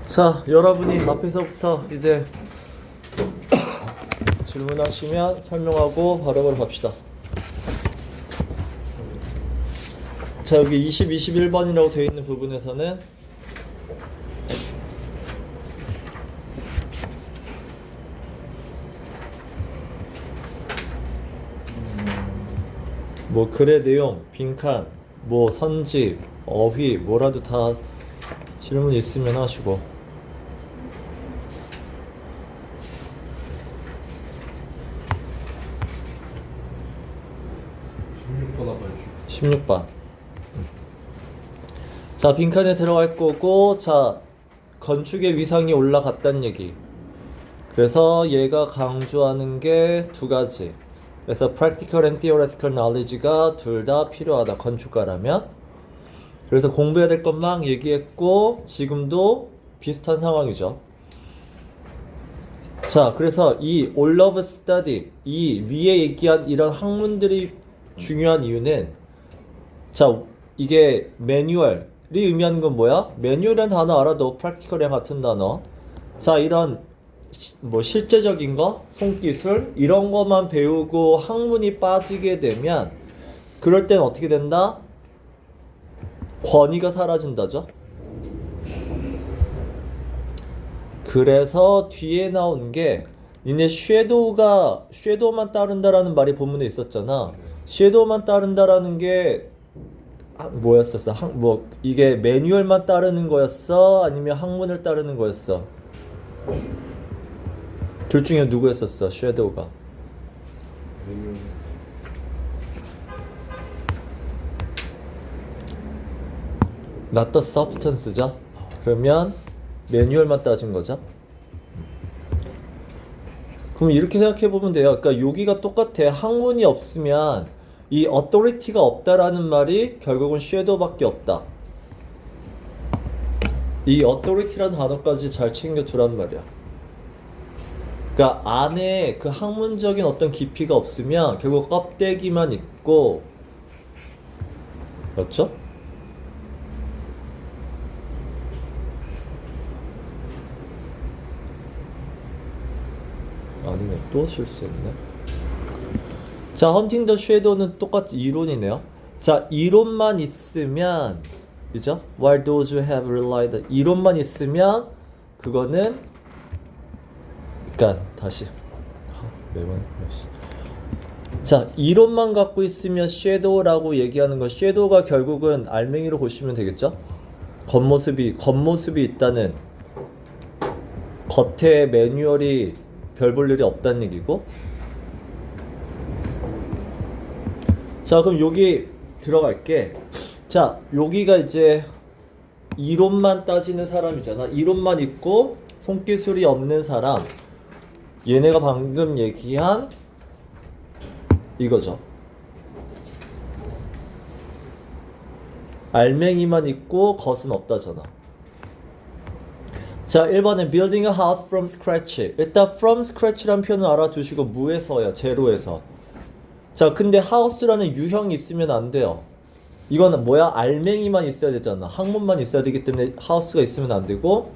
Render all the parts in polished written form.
자, 여러분이 앞에서부터 이제 질문하시면 설명하고 바로 갑시다. 자, 여기 20, 21번이라고 되어 있는 부분에서는 뭐 글의 내용, 빈칸, 뭐 선지, 어휘, 뭐라도 다 질문 있으면 하시고. 16번. 자, 빈칸에 들어갈 거고, 자, 건축의 위상이 올라갔다는 얘기. 그래서 얘가 강조하는 게 두 가지. 그래서 practical and theoretical knowledge가 둘 다 필요하다, 건축가라면. 그래서 공부해야 될 것만 얘기했고, 지금도 비슷한 상황이죠. 자, 그래서 이 all of study, 이 위에 얘기한 이런 학문들이 중요한 이유는, 자, 이게 매뉴얼이 의미하는 건 뭐야? 매뉴얼이라는 단어 알아도 practical이랑 같은 단어. 자, 이런 뭐 실제적인 거, 손기술 이런 것만 배우고 학문이 빠지게 되면 그럴 땐 어떻게 된다? 권위가 사라진다죠. 그래서 뒤에 나온 게 니네 섀도우만 따른다라는 말이 본문에 있었잖아. 섀도우만 따른다라는 게 뭐였었어? 뭐 이게 매뉴얼만 따르는 거였어? 아니면 학문을 따르는 거였어? 둘 중에 누구였었어? 섀도우가. Not the substance죠? 그러면 매뉴얼만 따진 거죠? 그럼 이렇게 생각해 보면 돼요. 그러니까 여기가 똑같아. 학문이 없으면 이 authority가 없다라는 말이 결국은 섀도우밖에 없다. 이 authority라는 단어까지 잘 챙겨 두란 말이야. 그러니까 안에 그 학문적인 어떤 깊이가 없으면 결국 껍데기만 있고, 그렇죠? 아니네, 또 실수했네. 자, 헌팅 더 섀도우는 똑같이 이론이네요. 자, 이론만 있으면, 그죠? While those who have relied, 이론만 있으면 그거는, 그러니까 다시 매번. 자, 이론만 갖고 있으면 섀도우라고 얘기하는 거, 섀도우가 결국은 알맹이로 보시면 되겠죠? 겉모습이 있다는, 겉에 매뉴얼이 별 볼 일이 없다는 얘기고. 자, 그럼 여기 들어갈게. 자, 여기가 이제 이론만 따지는 사람이잖아. 이론만 있고 손기술이 없는 사람. 얘네가 방금 얘기한 이거죠. 알맹이만 있고 겉은 없다잖아. 자, 1번은 building a house from scratch. 일단 from scratch라는 표현을 알아두시고 무에서야, 제로에서. 자, 근데 house라는 유형이 있으면 안 돼요. 이거는 뭐야? 알맹이만 있어야 되잖아. 학문만 있어야 되기 때문에 house가 있으면 안 되고.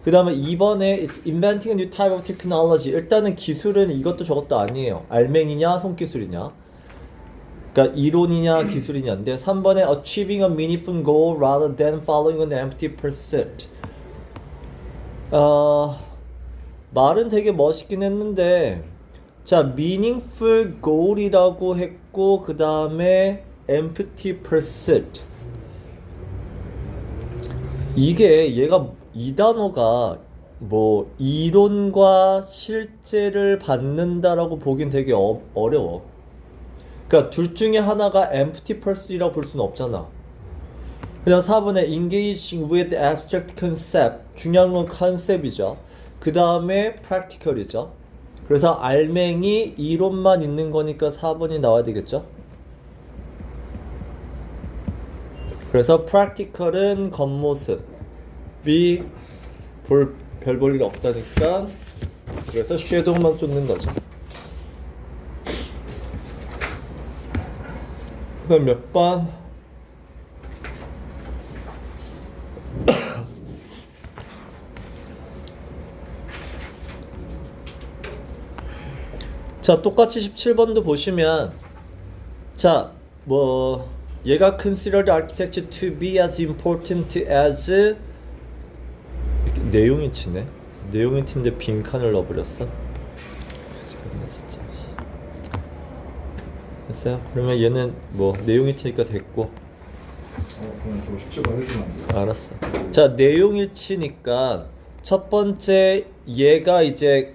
그 다음에 2번에 inventing a new type of technology. 일단은 기술은 이것도 저것도 아니에요. 알맹이냐 손기술이냐. 그러니까 이론이냐 기술이냐인데. 3번에 achieving a meaningful goal rather than following an empty pursuit. 말은 되게 멋있긴 했는데, 자, meaningful goal이라고 했고, 그 다음에 empty pursuit. 이게 이 단어가 뭐 이론과 실제를 받는다라고 보긴 되게 어려워. 그러니까 둘 중에 하나가 empty pursuit이라고 볼 수는 없잖아. 그냥 4번에 engaging with abstract concept. 중요한 건 컨셉이죠. 그 다음에 practical이죠. 그래서 알맹이 이론만 있는 거니까 4번이 나와야 되겠죠. 그래서 practical은 겉모습이 별 볼 일 없다니까, 그래서 섀도우만 쫓는 거죠. 그 다음 몇 번? 자, 똑같이 17번도 보시면 자, 뭐 얘가 consider the architecture to be as important as 내용이 치네. 내용이 치는데 빈칸을 넣어버렸어. 됐어요? 그러면 얘는 뭐 내용이 치니까 됐고. 그럼 저 17번 해주면 안 돼요? 알았어. 자, 내용일치니까 첫 번째 얘가 이제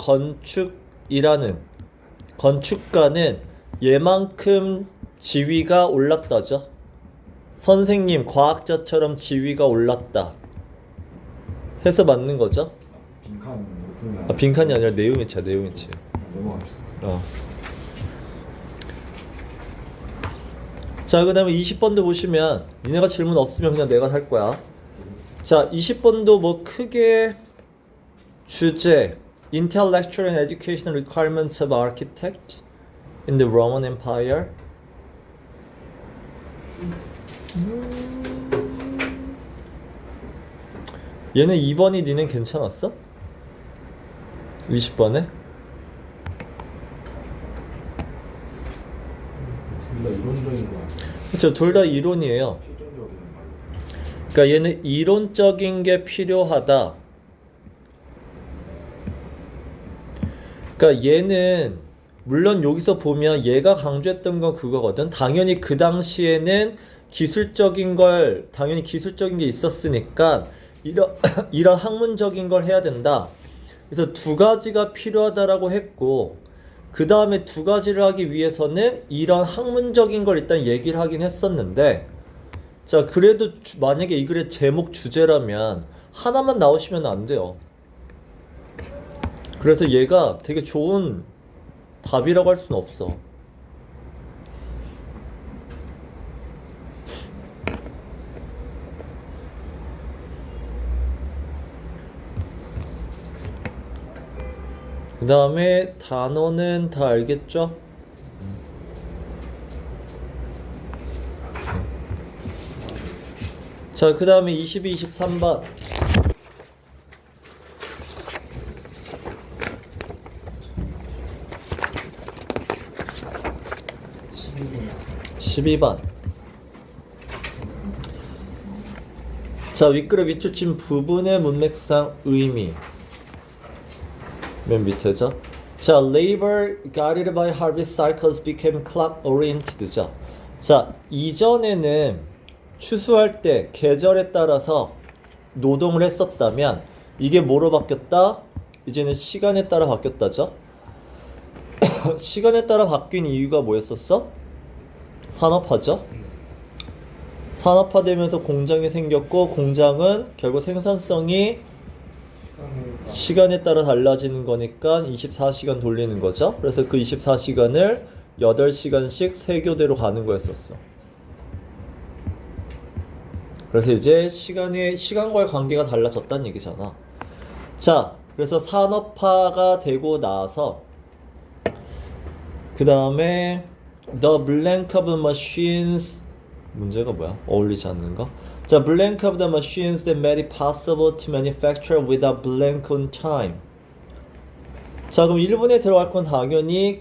건축가는 얘만큼 지위가 올랐다죠. 선생님, 과학자처럼 지위가 올랐다 해서 맞는 거죠. 빈칸 풀면 아, 빈칸이 아니라 내용일치야, 내용일치. 넘어갑시다. 자, 그 다음에 20번도 보시면 니네가 질문 없으면 그냥 내가 할 거야. 자, 20번도 뭐 크게 주제 Intellectual and Educational Requirements of Architect in the Roman Empire. 얘는 2번이 니는 괜찮았어? 20번에? 둘 다 이론적인 거 그렇죠. 둘 다 이론이에요. 실전적인 말. 그러니까 얘는 이론적인 게 필요하다. 그러니까 얘는 물론 여기서 보면 얘가 강조했던 건 그거거든. 당연히 그 당시에는 당연히 기술적인 게 있었으니까 이런 학문적인 걸 해야 된다. 그래서 두 가지가 필요하다라고 했고, 그 다음에 두 가지를 하기 위해서는 이런 학문적인 걸 일단 얘기를 하긴 했었는데, 자, 그래도 만약에 이 글의 제목 주제라면 하나만 나오시면 안 돼요. 그래서 얘가 되게 좋은 답이라고 할 수는 없어. 그 다음에 단어는 다 알겠죠? 자, 그 다음에 22, 23번. 12번. 자, 윗글의 밑줄친 부분의 문맥상 의미. 맨 밑에죠. 자, labor guided by harvest cycles became clock oriented죠. 자, 이전에는 추수할 때 계절에 따라서 노동을 했었다면 이게 뭐로 바뀌었다? 이제는 시간에 따라 바뀌었다죠. 시간에 따라 바뀐 이유가 뭐였었어? 산업화죠. 산업화되면서 공장이 생겼고, 공장은 결국 생산성이 시간에 따라 달라지는 거니까 24시간 돌리는 거죠. 그래서 그 24시간을 8시간씩 3교대로 가는 거였었어. 그래서 이제 시간과의 관계가 달라졌다는 얘기잖아. 자, 그래서 산업화가 되고 나서 그 다음에 The blank of machines, 문제가 뭐야? 어울리지 않는 거? 자, blank of the machines that made it possible to manufacture without blank on time. 자, 그럼 1번에 들어갈 건 당연히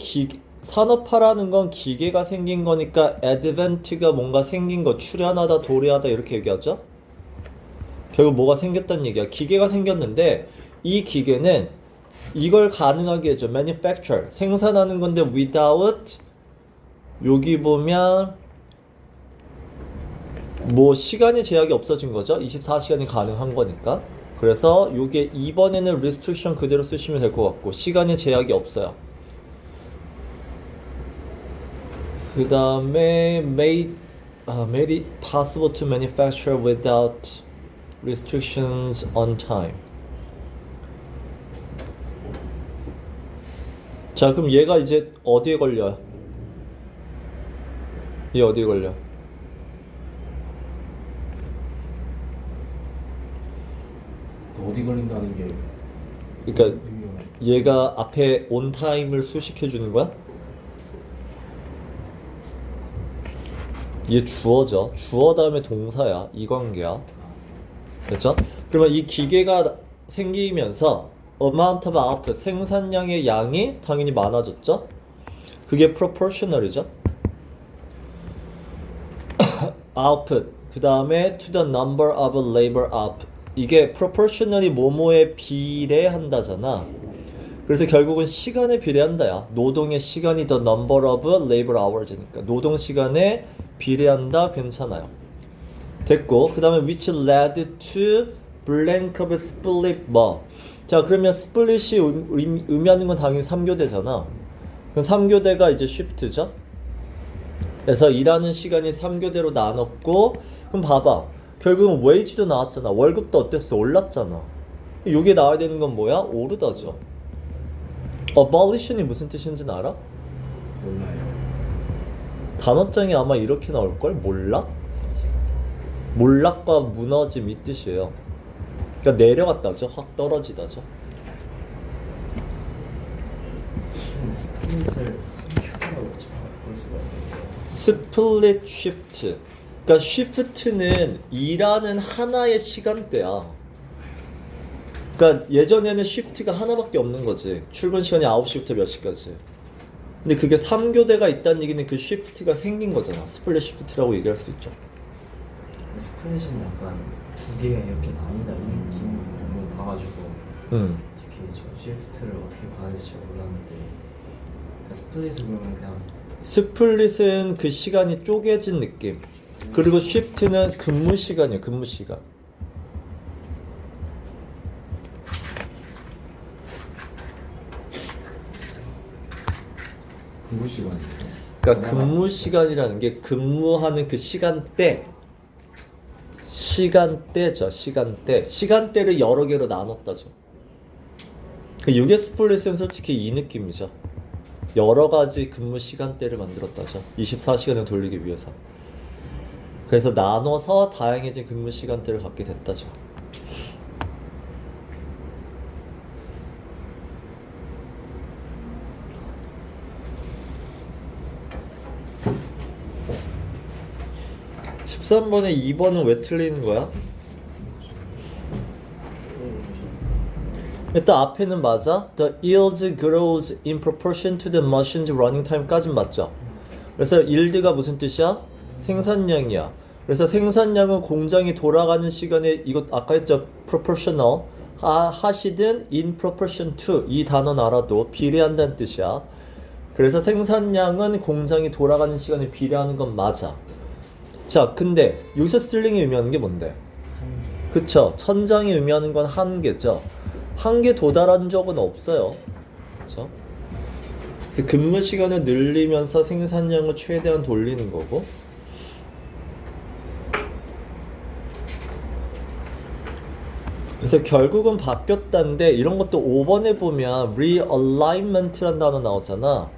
산업화라는 건 기계가 생긴 거니까 advent가 뭔가 생긴 거, 출현하다, 도래하다 이렇게 얘기하죠? 결국 뭐가 생겼다는 얘기야. 기계가 생겼는데 이 기계는 이걸 가능하게 해줘. manufacture, 생산하는 건데 without, 여기 보면 뭐 시간의 제약이 없어진 거죠. 24시간이 가능한 거니까. 그래서 요게 2번에는 restriction 그대로 쓰시면 될 것 같고, 시간의 제약이 없어요. 그 다음에 made it possible to manufacture without restrictions on time. 자, 그럼 얘가 이제 어디에 걸려요? 얘 어디에 걸려? 어디 걸린다는 게 그러니까 얘가 앞에 on time을 수식해 주는 거야? 얘 주어죠. 주어 다음에 동사야. 이 관계야. 됐죠? 그러면 이 기계가 생기면서 amount of output, 생산량의 양이 당연히 많아졌죠? 그게 proportional이죠. output. 그 다음에 to the number of labor up. 이게 proportionally 뭐뭐에 비례한다잖아. 그래서 결국은 시간에 비례한다야. 노동의 시간이 the number of labor hours니까 노동 시간에 비례한다. 괜찮아요. 됐고, 그 다음에 which led to blank of split 뭐. 자, 그러면 split이 의미하는 건 당연히 3교대잖아. 그럼 3교대가 이제 shift죠. 그래서 일하는 시간이 3교대로 나눴고, 그럼 봐봐. 결국은 wage도 나왔잖아. 월급도 어땠어? 올랐잖아. 요게 나와야 되는 건 뭐야? 오르다죠. abolition이 무슨 뜻인지는 알아? 몰라요. 단어장이 아마 이렇게 나올걸? 몰락? 몰락과 무너짐 이 뜻이에요. 그러니까 내려갔다죠. 확 떨어지다죠. 근데 스플릿을 3Q라고 볼 수가 있는데. 스플릿 쉬프트. 그러니까 쉬프트는 일하는 하나의 시간대야. 그러니까 예전에는 쉬프트가 하나밖에 없는 거지. 출근 시간이 9시부터 몇 시까지. 근데 그게 3교대가 있다는 얘기는 그 쉬프트가 생긴 거잖아. 스플릿 쉬프트라고 얘기할 수 있죠. 스플릿은 약간 두 개가 이렇게 나뉘다 이 느낌을 너무 봐가지고 이렇게 저 시프트를 어떻게 봐야 될지 몰랐는데 그러니까 스플릿은 그러면 그냥 스플릿은 그 시간이 쪼개진 느낌. 그리고 쉬프트는 근무 시간이에요. 근무 시간. 근무 시간이요. 그러니까 근무 시간이라는 게 근무하는 그 시간대죠. 시간대를 여러 개로 나눴다죠. 이게 스플릿은 솔직히 이 느낌이죠. 여러 가지 근무 시간대를 만들었다죠. 24시간을 돌리기 위해서. 그래서 나눠서 다양해진 근무 시간대를 갖게 됐다죠. (13번에) (2번은) 왜 틀리는 거야? 일단 앞에는 맞아. The yield grows in proportion to the machine's running time까진 맞죠. 그래서 yield가 무슨 뜻이야? 생산량이야. 그래서 생산량은 공장이 돌아가는 시간에 이것 아까 했죠. proportional 하시든 in proportion to 이 단어는 알아도 비례한다는 뜻이야. 그래서 생산량은 공장이 돌아가는 시간에 비례하는 건 맞아. 자, 근데 여기서 스틸링이 의미하는 게 뭔데? 그쵸? 천장이 의미하는 건 한계죠. 한계 도달한 적은 없어요. 그쵸? 그래서 근무 시간을 늘리면서 생산량을 최대한 돌리는 거고. 그래서 결국은 바뀌었다는데 이런 것도 5번에 보면 realignment라는 단어 나오잖아.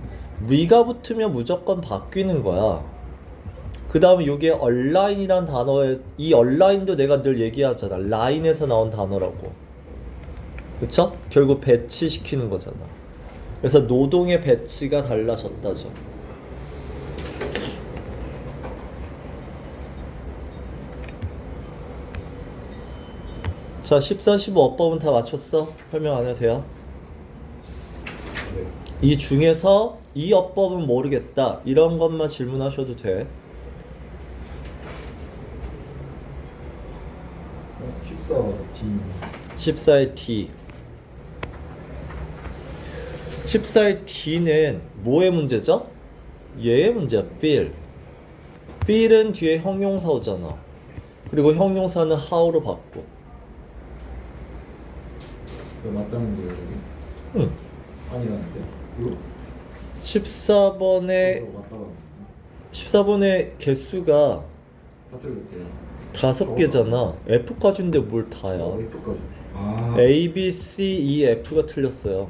re가 붙으면 무조건 바뀌는 거야. 그 다음에 요게 align이란 단어에 이 align도 내가 늘 얘기하잖아. line에서 나온 단어라고. 그쵸? 결국 배치시키는 거잖아. 그래서 노동의 배치가 달라졌다죠. 자, 14, 15 어법은 다 맞췄어? 설명 안 해도 돼요? 이 중에서 이 어법은 모르겠다 이런 것만 질문하셔도 돼. 14의 D. 14의 D는 뭐의 문제죠? 얘의 문제야. feel. feel은 뒤에 형용사 오잖아. 그리고 형용사는 how로 바꿔. 맞다는 거예요, 여기? 응. 아니라는데? 이거 14번에 맞다고 14번의 개수가 다 틀렸대요. 5개잖아. F까지인데 뭘 다야? F까지. 아. A, B, C, E, F가 틀렸어요.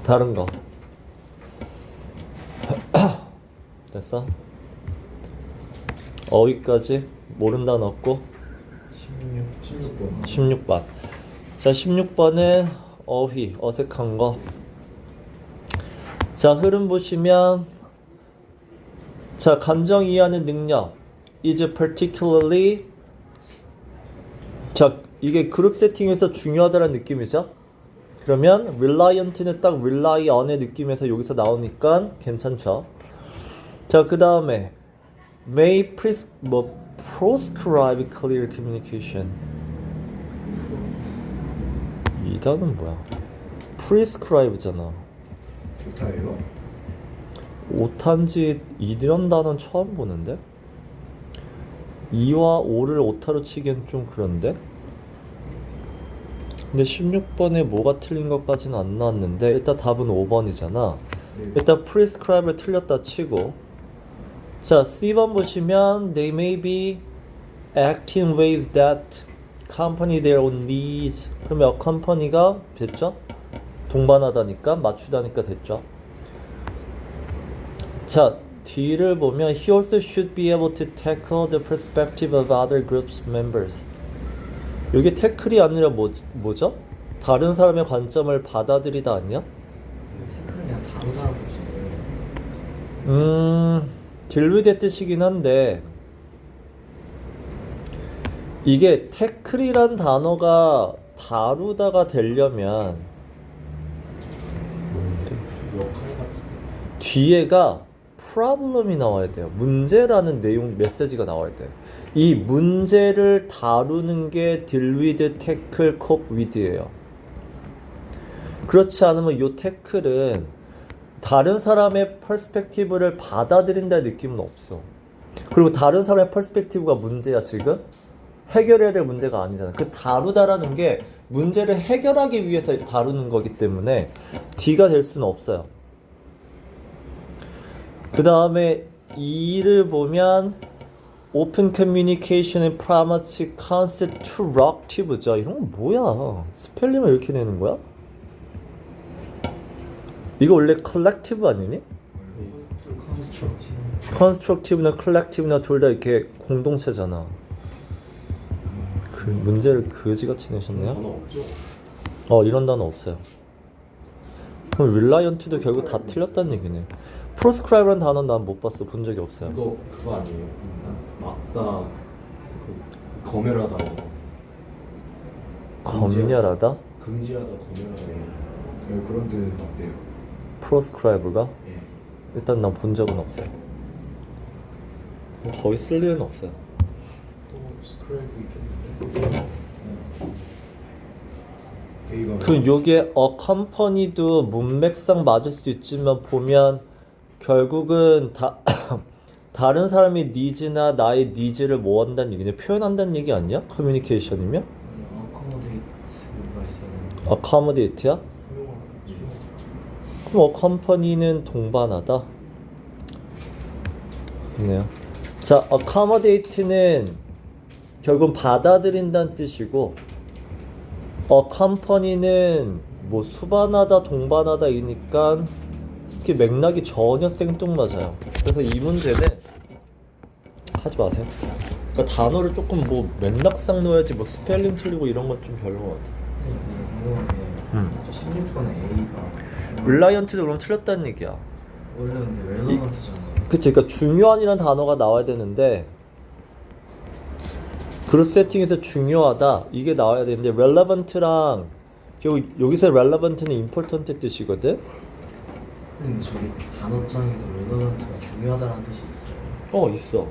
다른 거. 됐어? 어휘까지 모른다 넣고 16번. 16번. 자, 16번은 어휘, 어색한 거. 자, 흐름 보시면 자, 감정 이해하는 능력 is particularly 자, 이게 그룹 세팅에서 중요하다는 느낌이죠. 그러면 reliant는 딱 rely on의 느낌에서 여기서 나오니까 괜찮죠. 자, 그 다음에 may proscribe clear communication. 이 단어는 뭐야? prescribe잖아. 오타예요? 오타인지 이런 단어는 처음 보는데? 2와 5를 오타로 치기엔 좀 그런데? 근데 16번에 뭐가 틀린 것까지는 안 나왔는데 일단 답은 5번이잖아. 네. 일단 prescribe를 틀렸다 치고, 자, C번 보시면 they may be acting ways that accompany their own needs. 그러면 accompany가 됐죠? 동반하다니까, 맞추다니까 됐죠? 자, D를 보면 he also should be able to tackle the perspective of other groups members. 여기 태클이 아니라 뭐죠? 다른 사람의 관점을 받아들이다 아니야? 태클을 그냥 다루다라고 보시면 딜위드의 뜻이긴 한데 이게 태클이란 단어가 다루다가 되려면 역할 같은 뒤에가 problem이 나와야 돼요. 문제라는 내용 메시지가 나와야 돼요. 이 문제를 다루는 게 deal with, tackle, cope with예요. 그렇지 않으면 이 태클은 다른 사람의 퍼스펙티브를 받아들인다는 느낌은 없어. 그리고 다른 사람의 퍼스펙티브가 문제야 지금? 해결해야 될 문제가 아니잖아. 그 다루다라는 게 문제를 해결하기 위해서 다루는 거기 때문에 D가 될 수는 없어요. 그 다음에 E를 보면 Open Communication and Promote Constructive죠. 이런 건 뭐야? 스펠링을 이렇게 내는 거야? 이거 원래 collective 아니니? constructive나 collective나 둘 다 이렇게 공동체잖아. 그 문제를 그지같이 내셨네요. 단어 없죠? 이런 단어 없어요. 그럼 reliant도 결국 다 틀렸다는 얘기네. proscribe라는 단어는 난 못 봤어. 본 적이 없어요. 그거 아니에요? 막다 그 검열하다 검열하다? 금지하다 검열하다 네, 그런 뜻 맞대요. proscribe가? 예. 일단 난 본 적은 없어요. 거의 쓸 일은 없어요. 또 스크랩이 있겠는데 A가 그 요게 company도 문맥상 맞을 수 있지만 보면 결국은 다른 사람의 니즈나 나의 니즈를 뭐 한다는 얘기냐? 표현한다는 얘기 아니야? 커뮤니케이션이면? 어코모데이트가 있어요. accommodate야? 그럼 company는 동반하다? 좋네요. 자, accommodate는 결국은 받아들인다는 뜻이고 company는 뭐 수반하다, 동반하다 이니까 특히 맥락이 전혀 생뚱맞아요. 그래서 이 문제는 하지 마세요. 그러니까 단어를 조금 뭐 맥락상 넣어야지 뭐 스펠링 틀리고 이런 건 좀 별로인 것 같아. 궁금한 게 16번에 A가 reliant도 그럼 틀렸다는 얘기야. 원래 근데 relevant잖아요. 그치, 그러니까 중요한이라는 단어가 나와야 되는데 그룹 세팅에서 중요하다 이게 나와야 되는데 relevant랑 여기서 relevant는 important 뜻이거든. 근데 저기 단어장에도 relevant가 중요하다는 뜻이 있어요. 있어.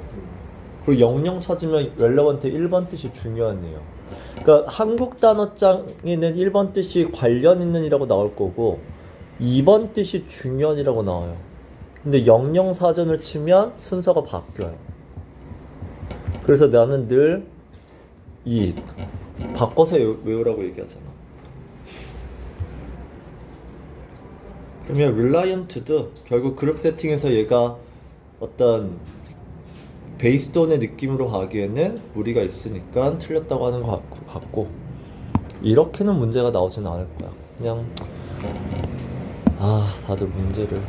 그리고 영영 찾으면 relevant 1번 뜻이 중요한이에요. 그러니까 한국 단어장에는 1번 뜻이 관련 있는이라고 나올 거고 2번 뜻이 중요한이라고 나와요. 근데 영영 사전을 치면 순서가 바뀌어요. 그래서 나는 늘 바꿔서 외우라고 얘기하잖아. 그러면 reliant도 결국 그룹 세팅에서 얘가 어떤 베이스돈의 느낌으로 가기에는 무리가 있으니까 틀렸다고 하는 것 같고 이렇게는 문제가 나오진 않을 거야. 그냥 다들 문제를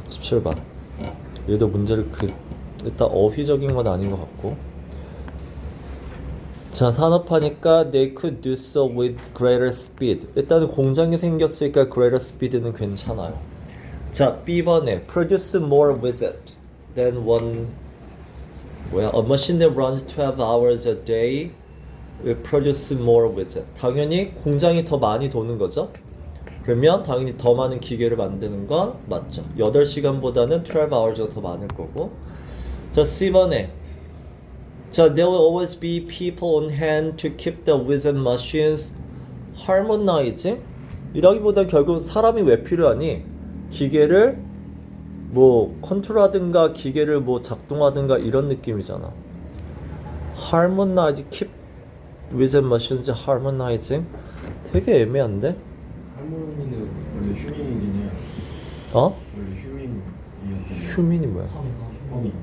17번 얘도 문제를 일단 어휘적인 건 아닌 것 같고 자 산업하니까 they could do so with greater speed 일단은 공장이 생겼으니까 greater speed는 괜찮아요. 자 B번에 produce more with it than one 뭐야? A machine that runs 12 hours a day will produce more widget. 당연히 공장이 더 많이 도는 거죠. 그러면 당연히 더 많은 기계를 만드는 건 맞죠. 8시간보다는 12 hours가 더 많을 거고. 자, C번에 자, there will always be people on hand to keep the widget machines harmonizing. 이라기보다 결국 사람이 왜 필요하니? 기계를 뭐 컨트롤하든가 기계를 뭐 작동하든가 이런 느낌이잖아. harmonize, keep widget machines harmonizing. 되게 애매한데? 할머니는 원래 휴민이긴 해요. 어? 원래 휴민이었던 휴민이 뭐야? 허밍인가?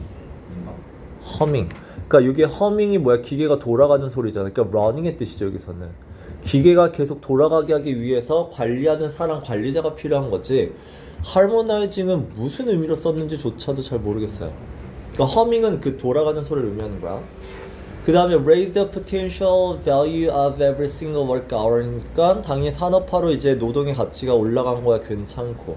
허밍. 그러니까 이게 허밍이 뭐야? 기계가 돌아가는 소리잖아. 그러니까 running의 뜻이죠 여기서는. 기계가 계속 돌아가게 하기 위해서 관리하는 사람 관리자가 필요한 거지. harmonizing은 무슨 의미로 썼는지조차도 잘 모르겠어요. 그러니까 허밍은 그 돌아가는 소리를 의미하는 거야. 그 다음에 raise the potential value of every single work hour니까 당연히 산업화로 이제 노동의 가치가 올라간 거야. 괜찮고.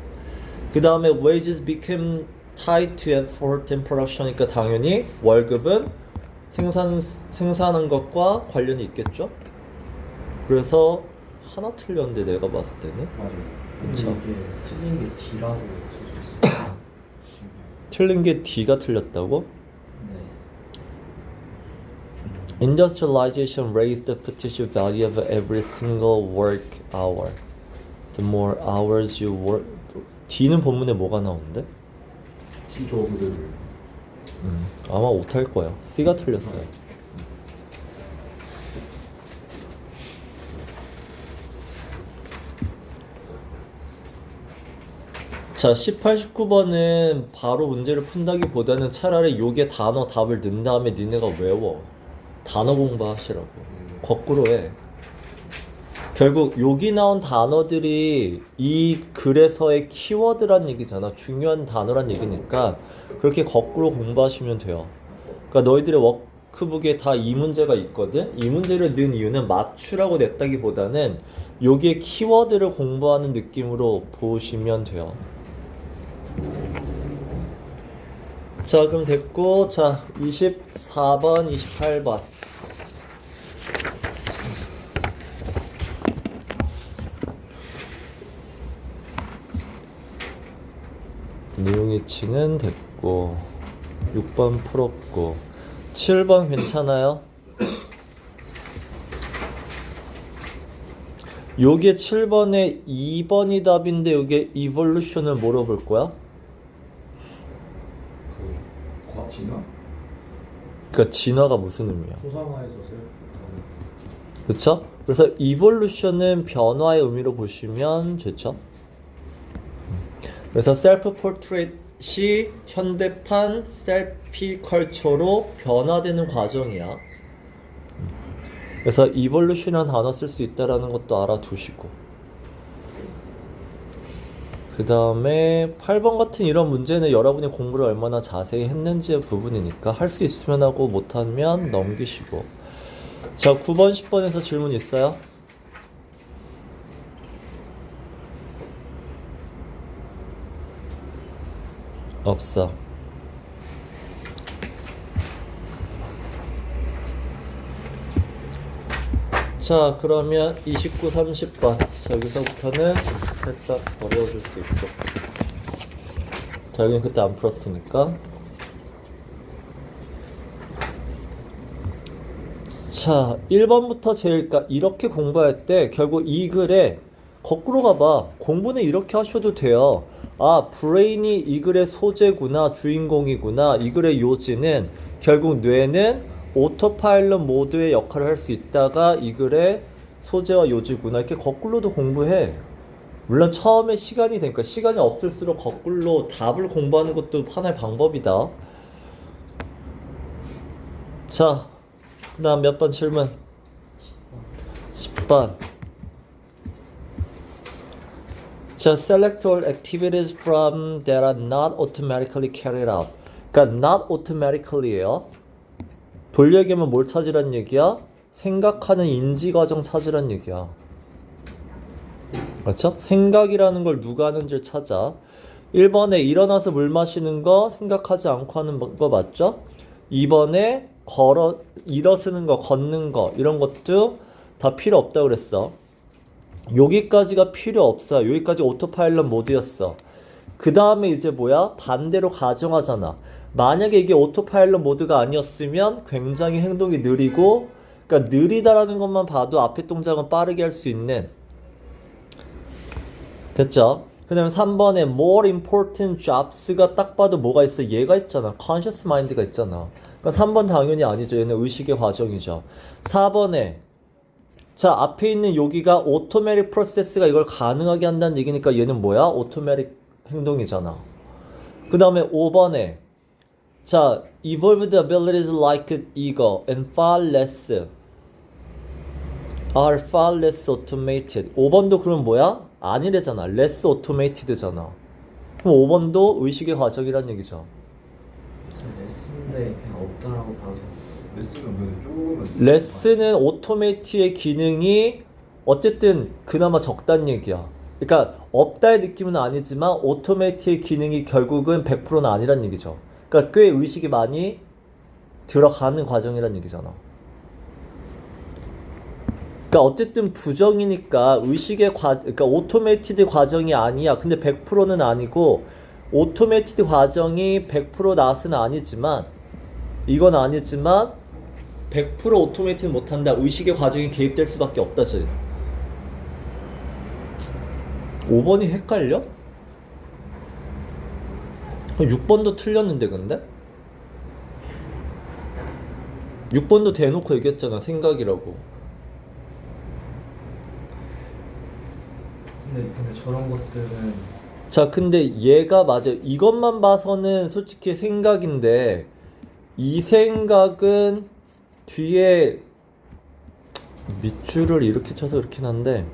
그 다음에 wages became tied to effort and production이니까 당연히 월급은 생산한 것과 관련이 있겠죠. 그래서 하나 틀렸는데 내가 봤을 때는 맞아요. 근데 그쵸. 이게 틀린 게 D라고 써져 있어요. 틀린 게 D가 틀렸다고? 네. Industrialization raised the potential value of every single work hour. The more hours you work. D는 본문에 뭐가 나오는데? T조브를 아마 못할 거야. C가 틀렸어요. 자, 18, 19번은 바로 문제를 푼다기보다는 차라리 요게 단어 답을 넣은 다음에 니네가 외워. 단어 공부하시라고. 거꾸로 해. 결국 여기 나온 단어들이 이 글에서의 키워드란 얘기잖아. 중요한 단어란 얘기니까 그렇게 거꾸로 공부하시면 돼요. 그러니까 너희들의 워크북에 다 이 문제가 있거든. 이 문제를 넣은 이유는 맞추라고 냈다기보다는 여기에 키워드를 공부하는 느낌으로 보시면 돼요. 자, 그럼 됐고, 자, 24번, 28번. 내용 이치는 됐고 6번 풀었고 7번 괜찮아요? 요게 7번에 2번이 답인데 요게 evolution을 뭐로 볼 거야? 그 진화? 그러니까 진화가 무슨 의미야? 초상화에서 세. 그쵸? 그래서 evolution은 변화의 의미로 보시면 좋죠? 그래서 셀프 포트레이트이 현대판 셀피 컬처로 변화되는 과정이야. 그래서 evolution이라는 단어 쓸 수 있다라는 것도 알아두시고, 그 다음에 8번 같은 이런 문제는 여러분이 공부를 얼마나 자세히 했는지의 부분이니까 할 수 있으면 하고 못하면 넘기시고. 자, 9번 10번에서 질문 있어요? 없어. 자, 그러면 29, 30번. 자, 여기서부터는 살짝 어려워질 수 있고. 자, 여기는 그때 안 풀었으니까. 자, 1번부터 제일, 그러니까 이렇게 공부할 때 결국 이 글에 거꾸로 가봐. 공부는 이렇게 하셔도 돼요. 아, 브레인이 이 글의 소재구나, 주인공이구나. 이 글의 요지는 결국 뇌는 오토파일럿 모드의 역할을 할 수 있다가 이 글의 소재와 요지구나. 이렇게 거꾸로도 공부해. 물론 처음에 시간이 되니까 시간이 없을수록 거꾸로 답을 공부하는 것도 하나의 방법이다. 자, 그 다음 몇 번 질문? 10번. 자, select all activities from that are not automatically carried out. 그러니까 not automatically예요. 돌려 얘기하면 뭘 찾으란 얘기야? 생각하는 인지 과정 찾으란 얘기야. 그렇죠? 생각이라는 걸 누가 하는지를 찾아. 1번에 일어나서 물 마시는 거 생각하지 않고 하는 거 맞죠? 2번에 일어서는 거, 걷는 거 이런 것도 다 필요 없다 그랬어. 여기까지가 필요 없어요. 여기까지 오토파일럿 모드였어. 그 다음에 이제 뭐야? 반대로 가정하잖아. 만약에 이게 오토파일럿 모드가 아니었으면 굉장히 행동이 느리고, 그러니까 느리다라는 것만 봐도 앞에 동작은 빠르게 할 수 있는. 됐죠? 그 다음에 3번에 more important jobs가 딱 봐도 뭐가 있어? 얘가 있잖아. conscious mind가 있잖아. 그러니까 3번 당연히 아니죠. 얘는 의식의 과정이죠. 4번에 자, 앞에 있는 여기가 automatic process가 이걸 가능하게 한다는 얘기니까 얘는 뭐야? automatic 행동이잖아. 그 다음에 5번에 자, evolved abilities like an eagle and are far less automated. 5번도 그럼 뭐야? 아니래잖아. less automated잖아. 그럼 5번도 의식의 과정이란 얘기죠. 그래서 레슨인데 그냥 없다라고 봐도 돼요. 레슨은 그래도 조금은 레슨은 오토메이트의 기능이 어쨌든 그나마 적다는 얘기야. 그러니까 없다의 느낌은 아니지만 오토메이트의 기능이 결국은 100%는 아니란 얘기죠. 그러니까 꽤 의식이 많이 들어가는 과정이란 얘기잖아. 그러니까 어쨌든 부정이니까 그러니까 오토메이티드 과정이 아니야. 근데 100%는 아니고 오토메이티드 과정이 100% 낫은 아니지만 이건 아니지만 100% 오토메이트는 못한다. 의식의 과정이 개입될 수밖에 없다지. 5번이 헷갈려? 6번도 틀렸는데 근데? 6번도 대놓고 얘기했잖아. 생각이라고. 근데 저런 것들은 자, 근데 얘가 맞아. 이것만 봐서는 솔직히 생각인데 이 생각은 뒤에 밑줄을 이렇게 쳐서 그렇긴 한데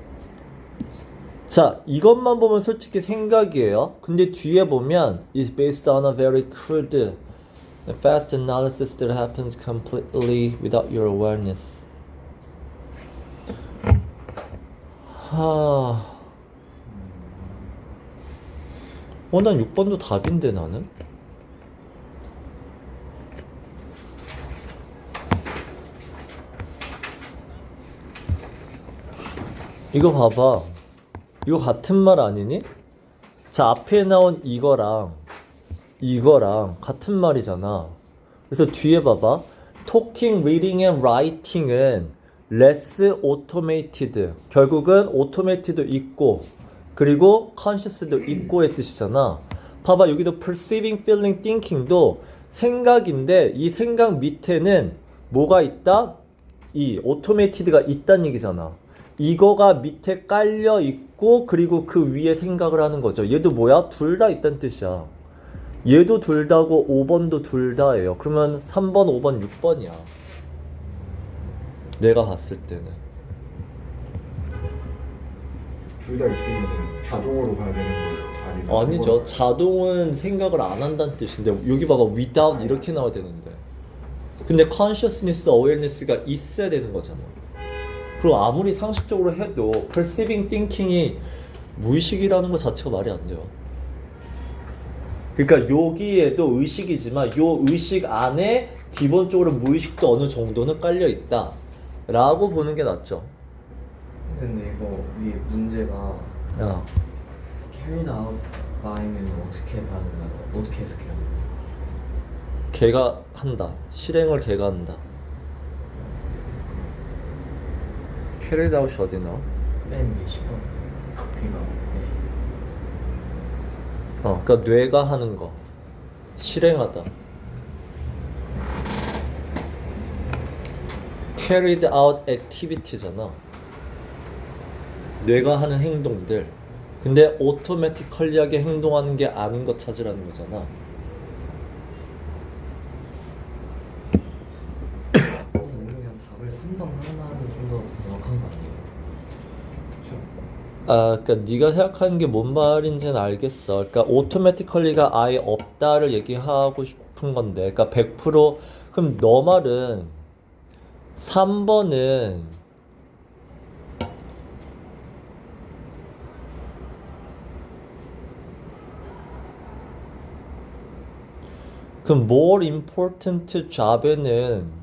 자, 이것만 보면 솔직히 생각이에요. 근데 뒤에 보면 is based on a very crude fast analysis that happens completely without your awareness. 난 6번도 답인데 나는? 이거 봐봐. 이거 같은 말 아니니? 자, 앞에 나온 이거랑 같은 말이잖아. 그래서 뒤에 봐봐. Talking, reading and writing은 less automated. 결국은 automated도 있고 그리고 conscious도 있고의 뜻이잖아. 봐봐. 여기도 perceiving, feeling, thinking도 생각인데 이 생각 밑에는 뭐가 있다? 이 automated가 있다는 얘기잖아. 이거가 밑에 깔려 있고 그리고 그 위에 생각을 하는 거죠. 얘도 뭐야? 둘 다 있다는 뜻이야. 얘도 둘 다고 5번도 둘 다예요. 그러면 3번, 5번, 6번이야. 내가 봤을 때는. 둘 다 있으면 자동으로 가야 되는 거예요? 아니죠. 자동은 생각을 안 한다는 뜻인데 여기 봐봐. without 이렇게 나와야 되는데. 근데 consciousness, awareness가 있어야 되는 거잖아. 그리고 아무리 상식적으로 해도 perceiving thinking이 무의식이라는 것 자체가 말이 안 돼요. 그러니까 여기에도 의식이지만 요 의식 안에 기본적으로 무의식도 어느 정도는 깔려 있다 라고 보는 게 낫죠. 근데 이거 위에 문제가 야, carried out by면 어떻게 받는다고? 어떻게 해석해야 돼? 걔가 한다. 실행을 걔가 한다. carried out이 어디 나와? 맨 위에 10번 그니까 그러니까 뇌가 하는 거. 실행하다. carried out activity잖아. 뇌가 하는 행동들. 근데 automatically하게 행동하는 게 아닌 거 찾으라는 거잖아. 오늘 그냥 답을 3번 하나는 좀 더 정확한 거 아니에요? 그렇죠. 그러니까 네가 생각하는 게 뭔 말인지는 알겠어. 그러니까 automatically가 아예 없다를 얘기하고 싶은 건데, 그러니까 100% 그럼 너 말은 3번은 그럼 more important job에는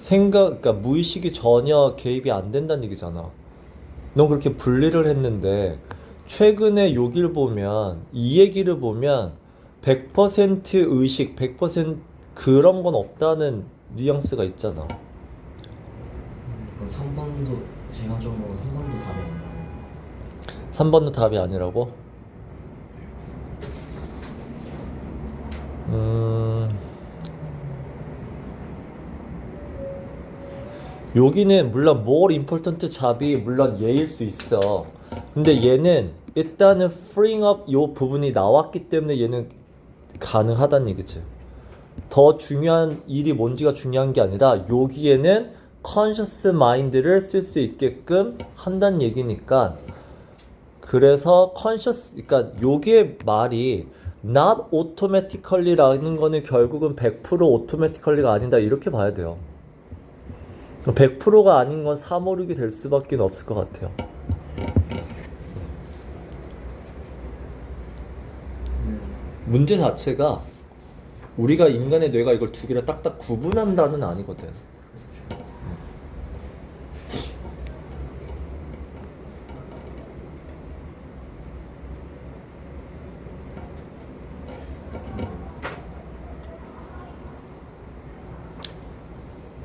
그러니까 무의식이 전혀 개입이 안 된다는 얘기잖아. 넌 그렇게 분리를 했는데 최근에 여기를 보면 이 얘기를 보면 100% 의식, 100% 그런 건 없다는 뉘앙스가 있잖아. 그럼 3번도 제가적으로 3번도 답이 아니라고. 3번도 답이 아니라고? 여기는 물론 more important job이 물론 얘일 수 있어. 근데 얘는 일단은 freeing up 요 부분이 나왔기 때문에 얘는 가능하다는 얘기지. 더 중요한 일이 뭔지가 중요한 게 아니라 여기에는 conscious mind를 쓸 수 있게끔 한다는 얘기니까. 그래서 conscious, 그러니까 요게 말이 not automatically라는 거는 결국은 100% automatically가 아니다 이렇게 봐야 돼요. 100%가 아닌 건 3, 5, 6이 될 수밖에 없을 것 같아요. 문제 자체가 우리가 인간의 뇌가 이걸 두 개를 딱딱 구분한다는 아니거든.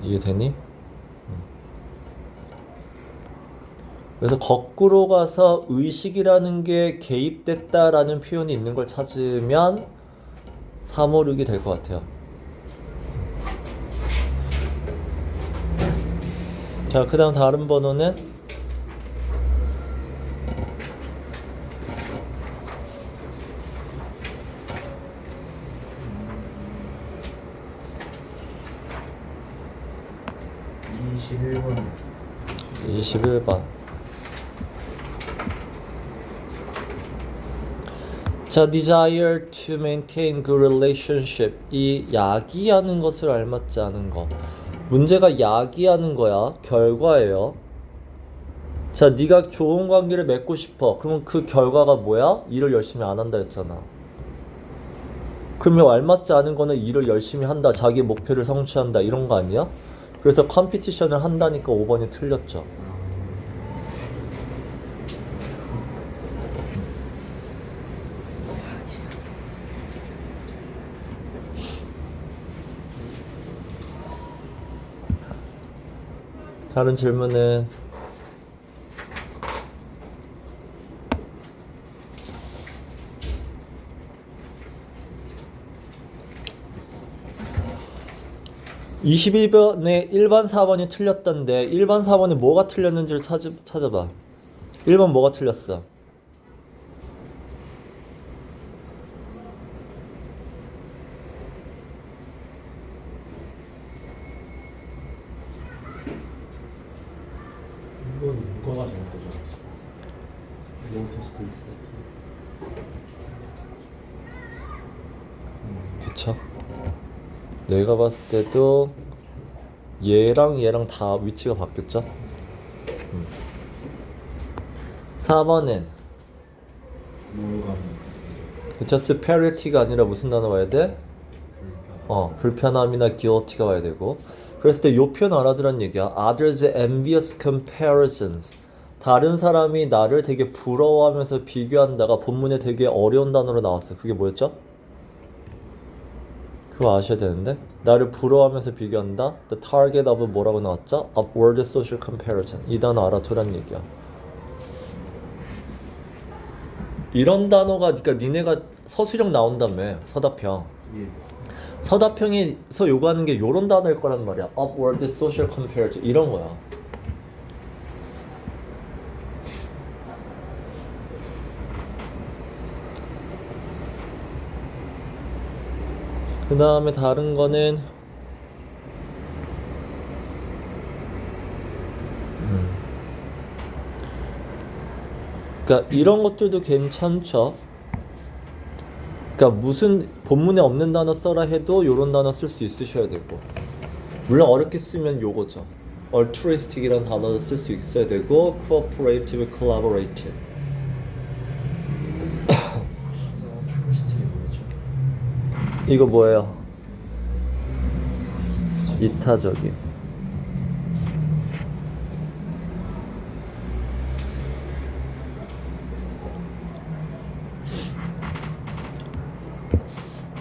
이해되니? 그래서 거꾸로 가서 의식이라는 게 개입됐다라는 표현이 있는 걸 찾으면 3, 5, 6이 될 것 같아요. 자, 그 다음 다른 번호는 21번. 자, desire to maintain good relationship. 이 야기하는 것을 알맞지 않은 거. 문제가 야기하는 거야. 결과예요. 자, 네가 좋은 관계를 맺고 싶어. 그러면 그 결과가 뭐야? 일을 열심히 안 한다 했잖아. 그러면 알맞지 않은 거는 일을 열심히 한다. 자기 목표를 성취한다. 이런 거 아니야? 그래서 컴피티션을 한다니까 5번이 틀렸죠. 다른 질문은 21번에 1번, 4번이 틀렸던데 1번, 4번에 뭐가 틀렸는지를 찾아봐. 1번 뭐가 틀렸어? 이건 문과가 잘못되죠. 로우 테스트. 그쵸? 내가 봤을 때도 얘랑 얘랑 다 위치가 바뀌었죠? 4번은 뭐가 그쵸? superiority가 아니라 무슨 단어 와야 돼? 불편함이나 guilty가 와야 되고. 그랬을 때 요 표현 알아두란 얘기야. Others envious comparisons. 다른 사람이 나를 되게 부러워하면서 비교한다가 본문에 되게 어려운 단어로 나왔어. 그게 뭐였죠? 그거 아셔야 되는데. 나를 부러워하면서 비교한다. The target of 뭐라고 나왔죠? Upward social comparison. 이 단어 알아두란 얘기야. 이런 단어가 그러니까 니네가 서술형 나온다며. 서답형. 예. 서답형에서 요구하는 게 요런 단어일 거란 말이야. Upward social comparison. 이런 거야. 그 다음에 다른 거는 그러니까 이런 것들도 괜찮죠. 그러니까 무슨 본문에 없는 단어 써라 해도 요런 단어 쓸 수 있으셔야 되고, 물론 어렵게 쓰면 요거죠. altruistic이라는 단어도 쓸 수 있어야 되고 cooperative, collaborative. 트루스틱이 뭐였죠? 이거 뭐예요? 이타적인.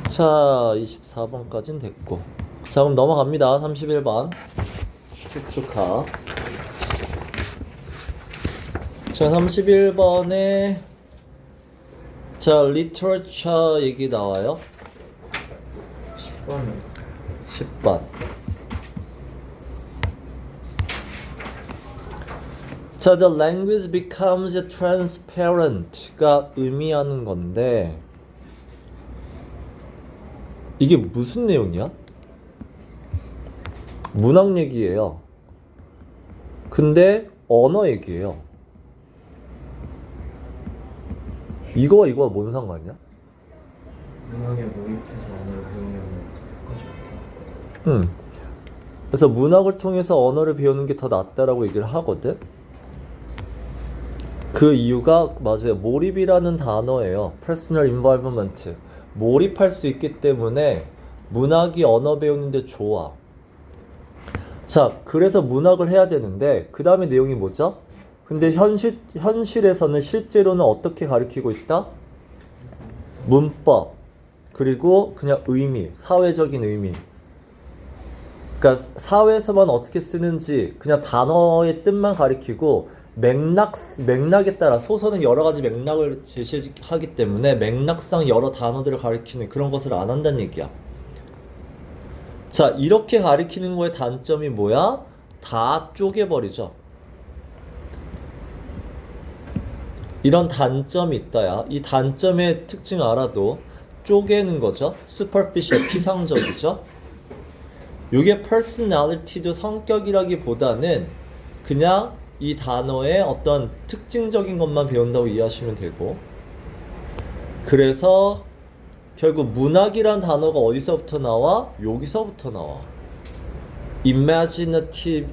자, 24번까지는 됐고. 자, 그럼 넘어갑니다. 31번. 축축하. 자, 31번에 자, literature 얘기 나와요. 10번은 10번. 자, the language becomes transparent가 의미하는 건데 이게 무슨 내용이야? 문학 얘기예요. 근데 언어 얘기예요. 이거와 이거와 뭔 상관이야? 문학에 몰입해서 언어를 배우면 어떻게 효과적일까? 그래서 문학을 통해서 언어를 배우는 게 더 낫다라고 얘기를 하거든. 그 이유가 맞아요. 몰입이라는 단어예요. Personal involvement. 몰입할 수 있기 때문에 문학이 언어 배우는데 좋아. 자, 그래서 문학을 해야 되는데 그 다음에 내용이 뭐죠? 근데 현실에서는 실제로는 어떻게 가르치고 있다? 문법, 그리고 그냥 의미, 사회적인 의미. 그러니까 사회에서만 어떻게 쓰는지 그냥 단어의 뜻만 가리키고 맥락에 따라 소설은 여러 가지 맥락을 제시하기 때문에 맥락상 여러 단어들을 가리키는 그런 것을 안 한다는 얘기야. 자, 이렇게 가리키는 거의 단점이 뭐야? 다 쪼개버리죠. 이런 단점이 있다야. 이 단점의 특징 알아도 쪼개는 거죠. superficial, 피상적이죠. 이게 personality도 성격이라기보다는 그냥 이 단어의 어떤 특징적인 것만 배운다고 이해하시면 되고, 그래서 결국 문학이란 단어가 어디서부터 나와? 여기서부터 나와. imaginatively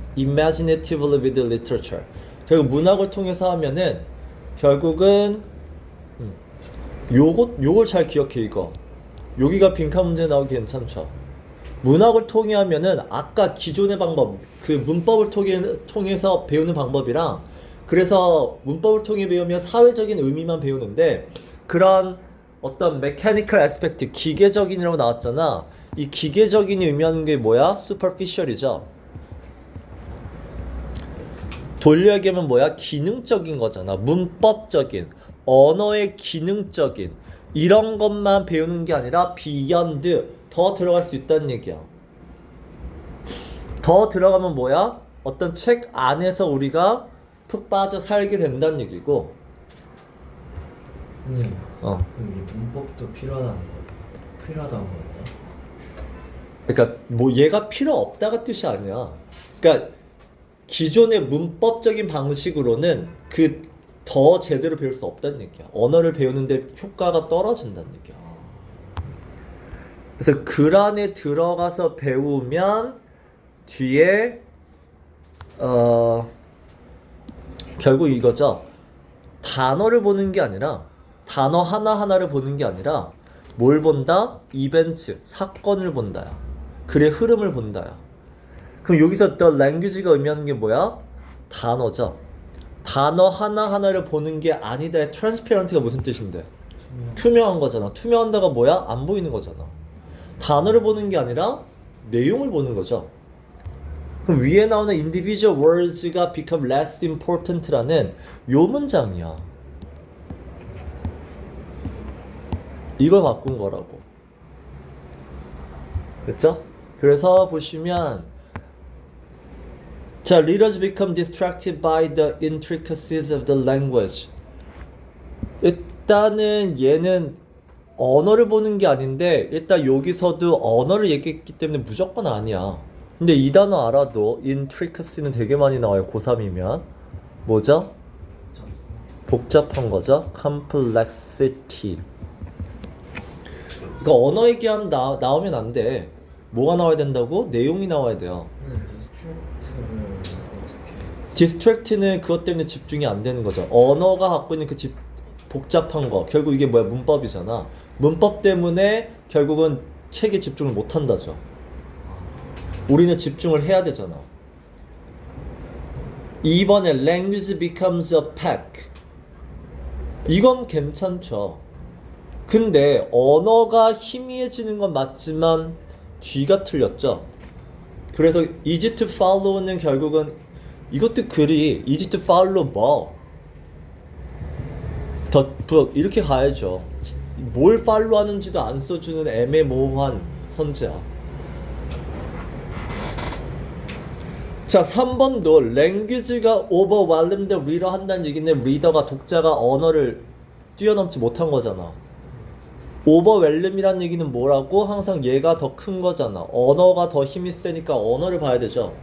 with literature. 결국 문학을 통해서 하면은 결국은 요걸 잘 기억해. 이거 여기가 빈칸 문제 나오기 괜찮죠. 문학을 통해 하면은 아까 기존의 방법, 그 문법을 통해서 배우는 방법이랑, 그래서 문법을 통해 배우면 사회적인 의미만 배우는데 그런 어떤 메카니컬 애스펙트, 기계적인이라고 나왔잖아. 이 기계적인이 의미하는 게 뭐야? superficial이죠. 돌려 얘기하면 뭐야? 기능적인 거잖아. 문법적인, 언어의 기능적인 이런 것만 배우는 게 아니라 beyond, 더 들어갈 수 있다는 얘기야. 더 들어가면 뭐야? 어떤 책 안에서 우리가 푹 빠져 살게 된다는 얘기고. 선생님, 그럼 이게 문법도 필요하다는 거예요? 그러니까 뭐 얘가 필요 없다가 뜻이 아니야. 그러니까 기존의 문법적인 방식으로는 그 더 제대로 배울 수 없다는 얘기야. 언어를 배우는데 효과가 떨어진다는 얘기야. 그래서 글 안에 들어가서 배우면 뒤에 결국 이거죠. 단어를 보는 게 아니라, 단어 하나하나를 보는 게 아니라 뭘 본다? 이벤트, 사건을 본다야. 글의 흐름을 본다야. 그럼 여기서 the language가 의미하는 게 뭐야? 단어죠. 단어 하나하나를 보는 게 아니다의 transparent가 무슨 뜻인데? 투명한 거잖아. 투명한다가 뭐야? 안 보이는 거잖아. 단어를 보는 게 아니라 내용을 보는 거죠. 그럼 위에 나오는 individual words가 become less important라는 요 문장이야. 이걸 바꾼 거라고. 됐죠? 그래서 보시면 자, readers become distracted by the intricacies of the language. 일단은 얘는 언어를 보는 게 아닌데 일단 여기서도 언어를 얘기했기 때문에 무조건 아니야. 근데 이 단어 알아도 intricacy는 되게 많이 나와요. 고3이면 뭐죠? 복잡한 거죠. complexity. 그러니까 언어 얘기하면 나오면 안 돼. 뭐가 나와야 된다고? 내용이 나와야 돼요. 디스트랙트는 그것 때문에 집중이 안 되는 거죠. 언어가 갖고 있는 그 복잡한 거, 결국 이게 뭐야? 문법이잖아. 문법 때문에 결국은 책에 집중을 못 한다죠. 우리는 집중을 해야 되잖아. 2번에 language becomes a pack. 이건 괜찮죠. 근데 언어가 희미해지는 건 맞지만 뒤가 틀렸죠. 그래서 easy to follow는 결국은 이것도 글이 easy to follow 뭐 the book 이렇게 가야죠. 뭘 follow 하는지도 안 써주는 애매모호한 선지야. 자, 3번도 language가 overwhelmed reader 한다는 얘기는 리더가 독자가 언어를 뛰어넘지 못한 거잖아. overwhelm이란 얘기는 뭐라고? 항상 얘가 더 큰 거잖아. 언어가 더 힘이 세니까 언어를 봐야 되죠.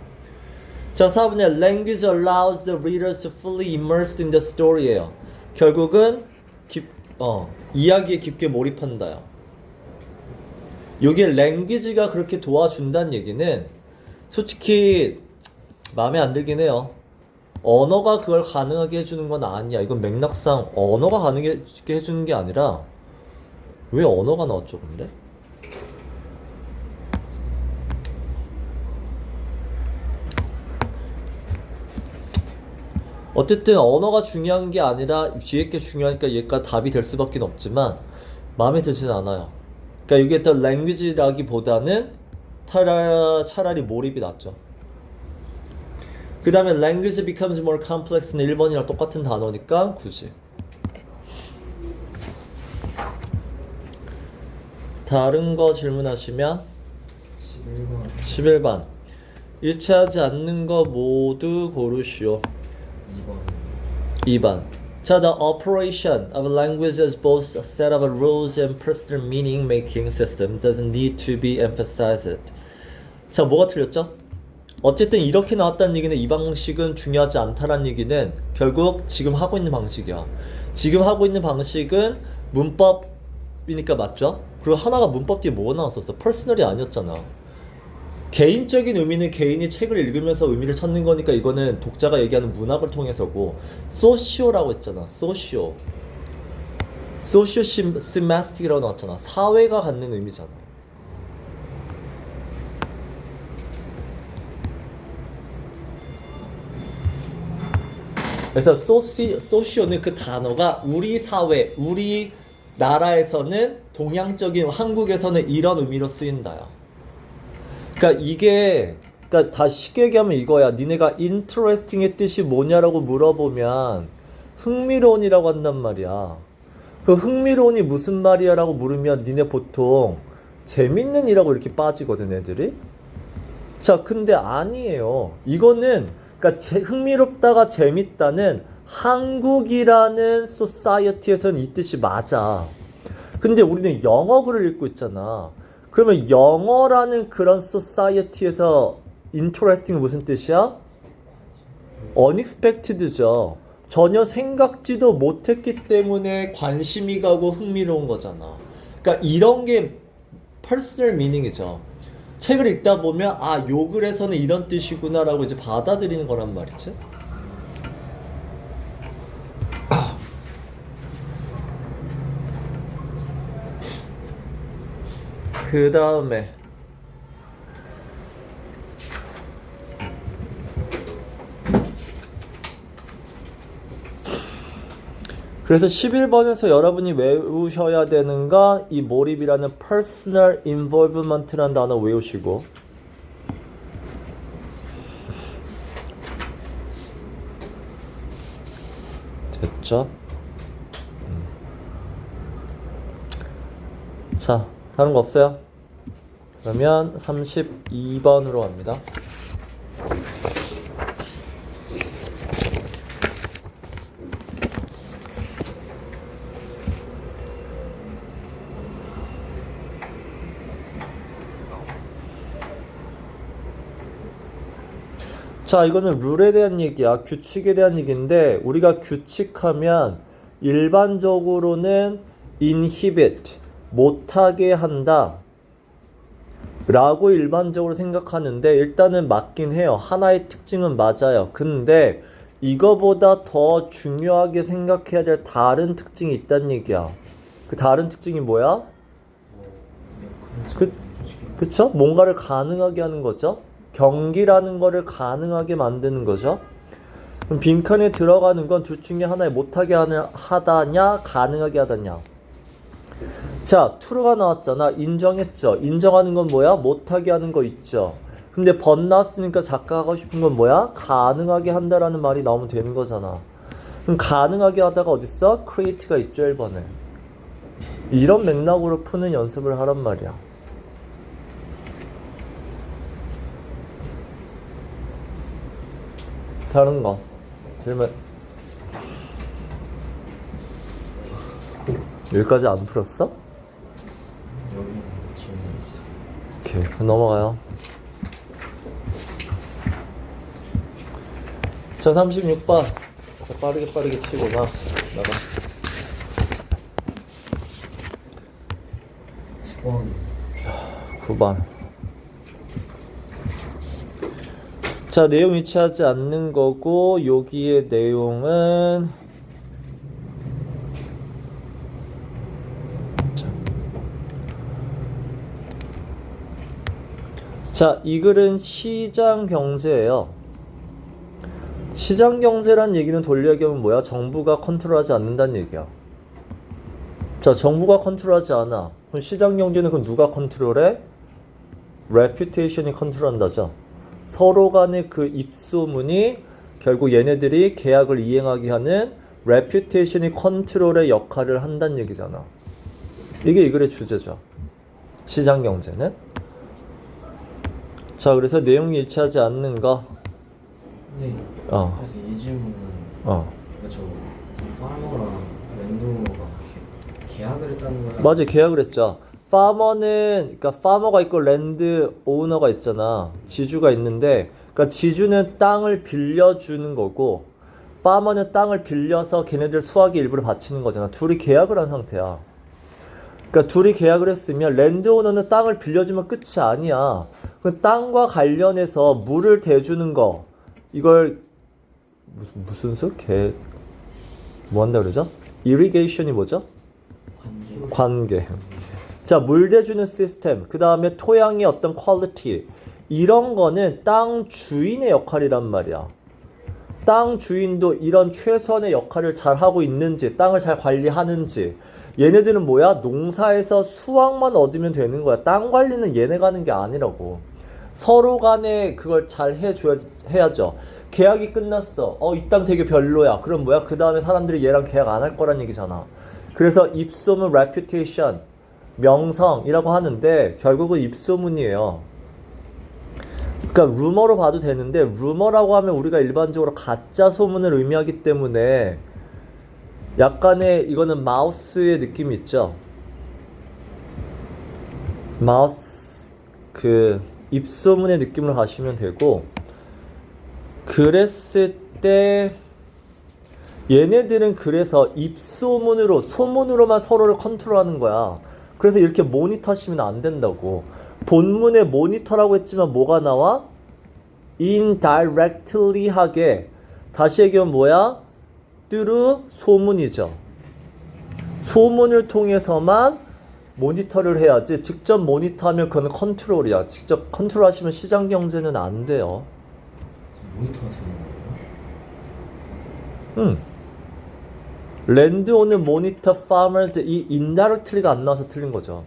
자, 4번에 language allows the readers to fully immersed in the story예요. 결국은 이야기에 깊게 몰입한다요. 여기에 language가 그렇게 도와준다는 얘기는 솔직히 마음에 안 들긴 해요. 언어가 그걸 가능하게 해주는 건 아니야. 이건 맥락상 언어가 가능하게 해주는 게 아니라 왜 언어가 나왔죠 근데? 어쨌든 언어가 중요한 게 아니라 뒤에 게 중요하니까 얘가 답이 될 수밖에 없지만 마음에 들지는 않아요. 그러니까 이게 더 language라기보다는 차라리 몰입이 낫죠. 그 다음에 language becomes more complex는 1번이랑 똑같은 단어니까 굳이. 다른 거 질문하시면 11번 11번 일치하지 않는 거 모두 고르시오. 2번 2번 자, the operation of language as both a set of rules and personal meaning making system doesn't need to be emphasized. 자, 뭐가 틀렸죠? 어쨌든 이렇게 나왔다는 얘기는 이 방식은 중요하지 않다는 얘기는 결국 지금 하고 있는 방식이야. 지금 하고 있는 방식은 문법이니까 맞죠? 그리고 하나가 문법 뒤에 뭐가 나왔었어? 퍼스널이 아니었잖아. 개인적인 의미는 개인이 책을 읽으면서 의미를 찾는 거니까 이거는 독자가 얘기하는 문학을 통해서고, 소시오라고 했잖아. 소시오 시메스틱이라고 나왔잖아. 사회가 갖는 의미잖아. 그래서 소시오는 그 단어가 우리 사회, 우리 나라에서는 동양적인 한국에서는 이런 의미로 쓰인다요. 그러니까 이게 그러니까 다 쉽게 얘기하면 이거야. 니네가 interesting의 뜻이 뭐냐라고 물어보면 흥미로운이라고 한단 말이야. 그 흥미로운이 무슨 말이야라고 물으면 니네 보통 재밌는이라고 이렇게 빠지거든 애들이. 자, 근데 아니에요. 이거는 그러니까 흥미롭다가 재밌다는 한국이라는 소사이어티에서는 이 뜻이 맞아. 근데 우리는 영어 글을 읽고 있잖아. 그러면 영어라는 그런 소사이어티에서 interesting은 무슨 뜻이야? unexpected죠. 전혀 생각지도 못했기 때문에 관심이 가고 흥미로운 거잖아. 그러니까 이런 게 personal meaning이죠. 책을 읽다 보면 아, 요 글에서는 이런 뜻이구나 라고 이제 받아들이는 거란 말이지. 그 다음에 그래서 11번에서 여러분이 외우셔야 되는 건 이 몰입이라는 personal involvement라는 단어 외우시고, 됐죠? 자, 다른 거 없어요? 그러면 32번으로 갑니다. 자, 이거는 룰에 대한 얘기야. 규칙에 대한 얘기인데, 우리가 규칙하면 일반적으로는 inhibit, 못하게 한다 라고 일반적으로 생각하는데, 일단은 맞긴 해요. 하나의 특징은 맞아요. 근데 이거보다 더 중요하게 생각해야 될 다른 특징이 있다는 얘기야. 그 다른 특징이 뭐야? 그쵸? 뭔가를 가능하게 하는 거죠. 경기라는 거를 가능하게 만드는 거죠. 그럼 빈칸에 들어가는 건 둘 중에 하나에 못하게 하다냐 가능하게 하다냐. 자, true가 나왔잖아. 인정했죠. 인정하는 건 뭐야? 못하게 하는 거 있죠. 근데 but 나왔으니까 작가가 하고 싶은 건 뭐야? 가능하게 한다라는 말이 나오면 되는 거잖아. 그럼 가능하게 하다가 어딨어? create가 있죠. 1번에. 이런 맥락으로 푸는 연습을 하란 말이야. 다른 거. 그러면 여기까지 안 풀었어? 여기는 질문 없어요. 오케이, 그럼 넘어가요. 자, 36번. 빠르게 치고 나가. 9번. 자, 내용 일치하지 않는 거고, 여기의 내용은 자, 이 글은 시장 경제예요. 시장 경제란 얘기는 돌려 얘기하면 뭐야? 정부가 컨트롤하지 않는다는 얘기야. 자, 정부가 컨트롤하지 않아. 그럼 시장 경제는 그럼 누가 컨트롤해? reputation이 컨트롤한다죠. 서로 간의 그 입소문이 결국 얘네들이 계약을 이행하게 하는 reputation이 컨트롤의 역할을 한다는 얘기잖아. 이게 이 글의 주제죠. 시장 경제는. 자, 그래서 내용이 일치하지 않는 거. 네. 어. 그래서 이 질문은 어. 저 파머랑 랜드오너가 계약을 했다는 거야? 맞아, 계약을 했죠. 파머는, 그러니까 파머가 있고 랜드 오너가 있잖아. 지주가 있는데, 그러니까 지주는 땅을 빌려주는 거고, 파머는 땅을 빌려서 걔네들 수확의 일부를 바치는 거잖아. 둘이 계약을 한 상태야. 그러니까 둘이 계약을 했으면 랜드 오너는 땅을 빌려주면 끝이 아니야. 그 땅과 관련해서 물을 대주는 거, 이걸 무슨 수? 뭐 한다 그러죠? irrigation이 뭐죠? 관계. 자, 물 대주는 시스템, 그 다음에 토양의 어떤 퀄리티, 이런 거는 땅 주인의 역할이란 말이야. 땅 주인도 이런 최소한의 역할을 잘 하고 있는지, 땅을 잘 관리하는지. 얘네들은 뭐야? 농사에서 수확만 얻으면 되는 거야. 땅 관리는 얘네가 하는 게 아니라고. 서로 간에 그걸 잘 해야죠. 계약이 끝났어. 이 땅 되게 별로야. 그럼 뭐야? 그 다음에 사람들이 얘랑 계약 안 할 거란 얘기잖아. 그래서 입소문, reputation, 명성이라고 하는데 결국은 입소문이에요. 그러니까 루머로 봐도 되는데, 루머라고 하면 우리가 일반적으로 가짜 소문을 의미하기 때문에 약간의 이거는 마우스의 느낌이 있죠. 마우스 그 입소문의 느낌으로 가시면 되고, 그랬을 때 얘네들은 그래서 입소문으로, 소문으로만 서로를 컨트롤하는 거야. 그래서 이렇게 모니터 하시면 안 된다고. 본문에 모니터라고 했지만 뭐가 나와? indirectly 하게. 다시 얘기하면 뭐야? through 소문이죠. 소문을 통해서만 모니터를 해야지, 직접 모니터하면 그건 컨트롤이야. 직접 컨트롤하시면 시장 경제는 안 돼요. 모니터 하시는 거예요? 랜드 오는 모니터 파머즈, 이 indirectly가 안 나와서 틀린 거죠.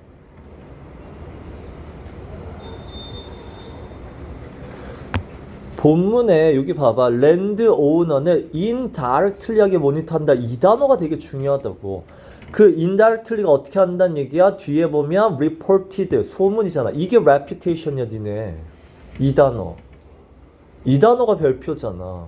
본문에 여기 봐봐. 랜드 오너는 indirectly하게 모니터한다. 이 단어가 되게 중요하다고. 그 indirectly가 어떻게 한다는 얘기야? 뒤에 보면 reported, 소문이잖아. 이게 reputation이야, 니네. 이 단어. 이 단어가 별표잖아.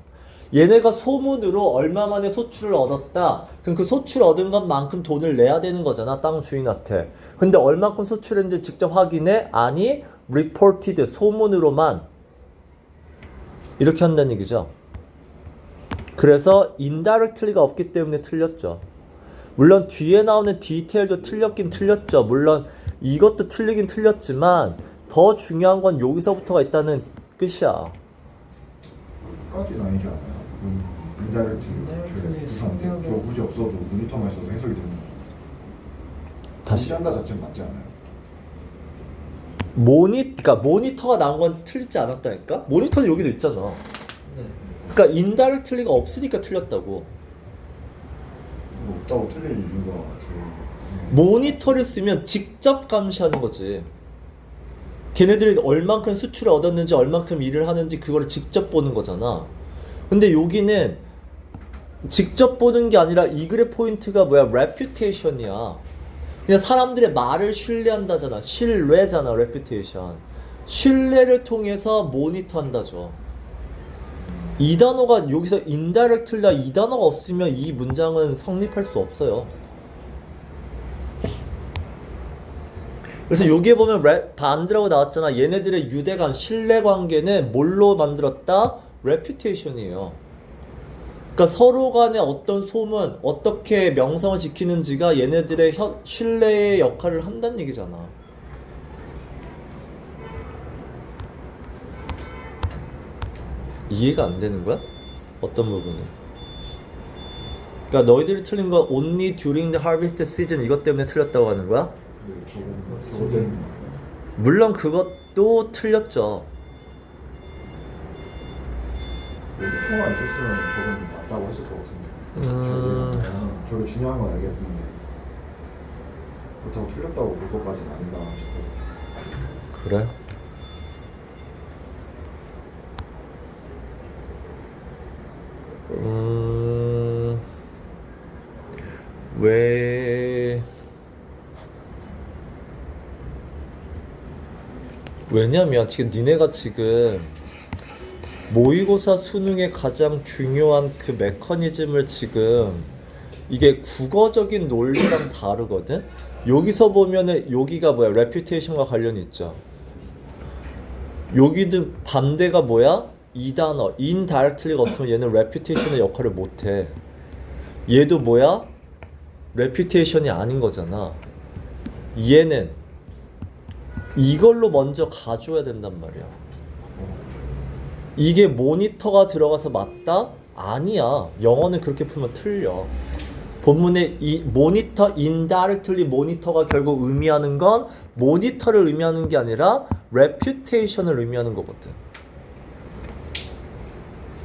얘네가 소문으로 얼마 만에 소출을 얻었다. 그럼 그 소출 얻은 것만큼 돈을 내야 되는 거잖아, 땅 주인한테. 근데 얼마큼 소출했는지 직접 확인해? 아니, reported, 소문으로만. 이렇게 한다는 얘기죠. 그래서 indirectly가 없기 때문에 틀렸죠. 물론 뒤에 나오는 디테일도 틀렸긴 틀렸죠. 물론 이것도 틀리긴 틀렸지만 더 중요한 건 여기서부터가 있다는 뜻이야. 끝까지 아니지 않아요? 인다이렉트 저 굳이 없어도 모니터만 있어도 해석이 되는 거죠. 다시 한다 자체는 맞지 않아요? 그러니까 모니터가 나온 건 틀리지 않았다니까? 모니터는 여기도 있잖아. 네. 그러니까 인다이렉틀리가 없으니까 틀렸다고. 뭐 없다고 틀릴 이유가 모니터를 쓰면 직접 감시하는 거지. 걔네들이 얼만큼 수출을 얻었는지 얼만큼 일을 하는지 그거를 직접 보는 거잖아. 근데 여기는 직접 보는 게 아니라 이 글의 포인트가 뭐야? reputation이야. 그냥 사람들의 말을 신뢰한다잖아. 신뢰잖아. reputation. 신뢰를 통해서 모니터한다죠. 이 단어가 여기서 indirectly다 이 단어가 없으면 이 문장은 성립할 수 없어요. 그래서 여기에 보면 반대라고 나왔잖아. 얘네들의 유대관, 신뢰관계는 뭘로 만들었다? reputation이에요. 그러니까 서로 간의 어떤 소문, 어떻게 명성을 지키는지가 얘네들의 신뢰의 역할을 한다는 얘기잖아. 이해가 안 되는 거야? 어떤 부분이? 그러니까 너희들이 틀린 건 only during the harvest season 이것 때문에 틀렸다고 하는 거야? 네, 저거 때문에 물론 그것도 틀렸죠. 통화 있었으면 저건 맞다고 했을 것 같은데 저게 중요한 건 알겠는데 그렇다고 틀렸다고 볼 것까지는 아니다 싶어서. 그래? 왜냐면 지금 니네가 지금 모의고사 수능의 가장 중요한 그 메커니즘을 지금 이게 국어적인 논리랑 다르거든? 여기서 보면은 여기가 뭐야? reputation과 관련이 있죠. 여기도 반대가 뭐야? 이 단어 indirectly가 없으면 얘는 reputation의 역할을 못해. 얘도 뭐야? reputation이 아닌 거잖아. 얘는 이걸로 먼저 가줘야 된단 말이야. 이게 모니터가 들어가서 맞다? 아니야. 영어는 그렇게 풀면 틀려. 본문에 이 모니터, indirectly 모니터가 결국 의미하는 건 모니터를 의미하는 게 아니라 reputation을 의미하는 거거든.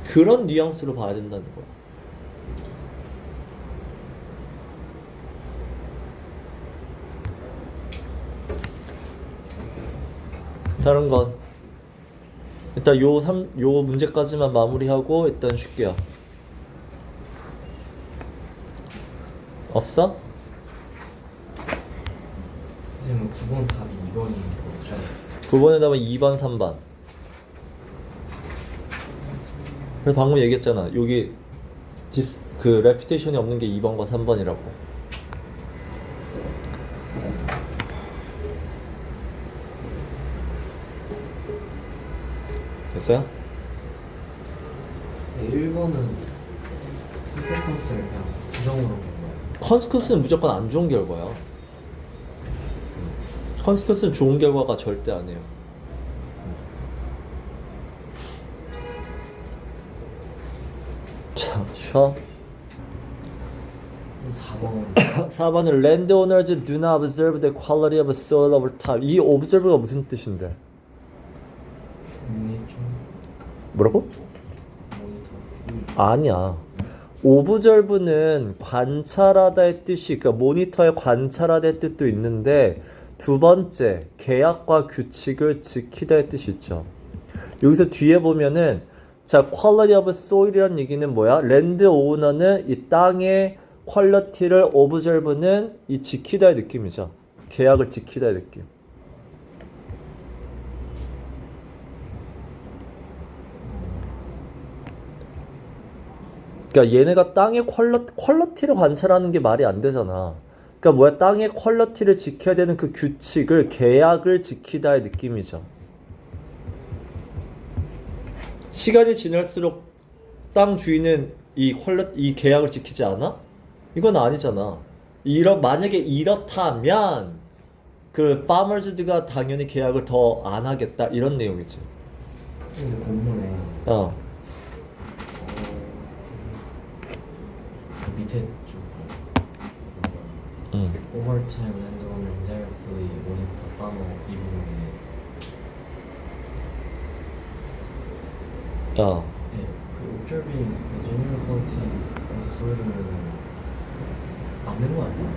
그런 뉘앙스로 봐야 된다는 거야. 다른 건 일단 요 문제까지만 마무리하고 일단 쉴게요. 없어? 지금 9번 답이 2번인 거죠? 9번에 답은 2번, 3번. 그래서 방금 얘기했잖아. 여기 그 reputation이 없는 게 2번과 3번이라고. 됐어요? 네, 1번은 컨세퀀스를 그냥 부정으로 본 거예요. 컨스커스는 무조건 안 좋은 결과야. 컨스커스는 좋은 결과가 절대 아니에요. 자, 쉬어. 4번 4번은 landowners do not observe the quality of soil over time. 이 observe가 무슨 뜻인데? 모니터 뭐라고? 모니터 아니야. observe는 관찰하다의 뜻이, 그러니까 모니터에 관찰하다의 뜻도 있는데 두 번째, 계약과 규칙을 지키다의 뜻이 있죠. 여기서 뒤에 보면은 자, quality of soil이라는 얘기는 뭐야? 랜드 오너는 이 땅의 퀄리티를 observe는 이 지키다의 느낌이죠. 계약을 지키다의 느낌. 그러니까 얘네가 땅의 퀄리티를 관찰하는 게 말이 안 되잖아. 그러니까 뭐야? 땅의 퀄리티를 지켜야 되는 그 규칙을 계약을 지키다의 느낌이죠. 시간이 지날수록 땅 주인은 이 계약을 지키지 않아? 이건 아니잖아. 만약에 이렇다면 그 파머즈가 당연히 계약을 더 안 하겠다 이런 내용이지. 근데 본문에 그 밑에 좀 overtime landowner indirectly monitor farmer 이 부분에 네, 그 observing the genuine quality of the soil은 맞는 거 아니에요?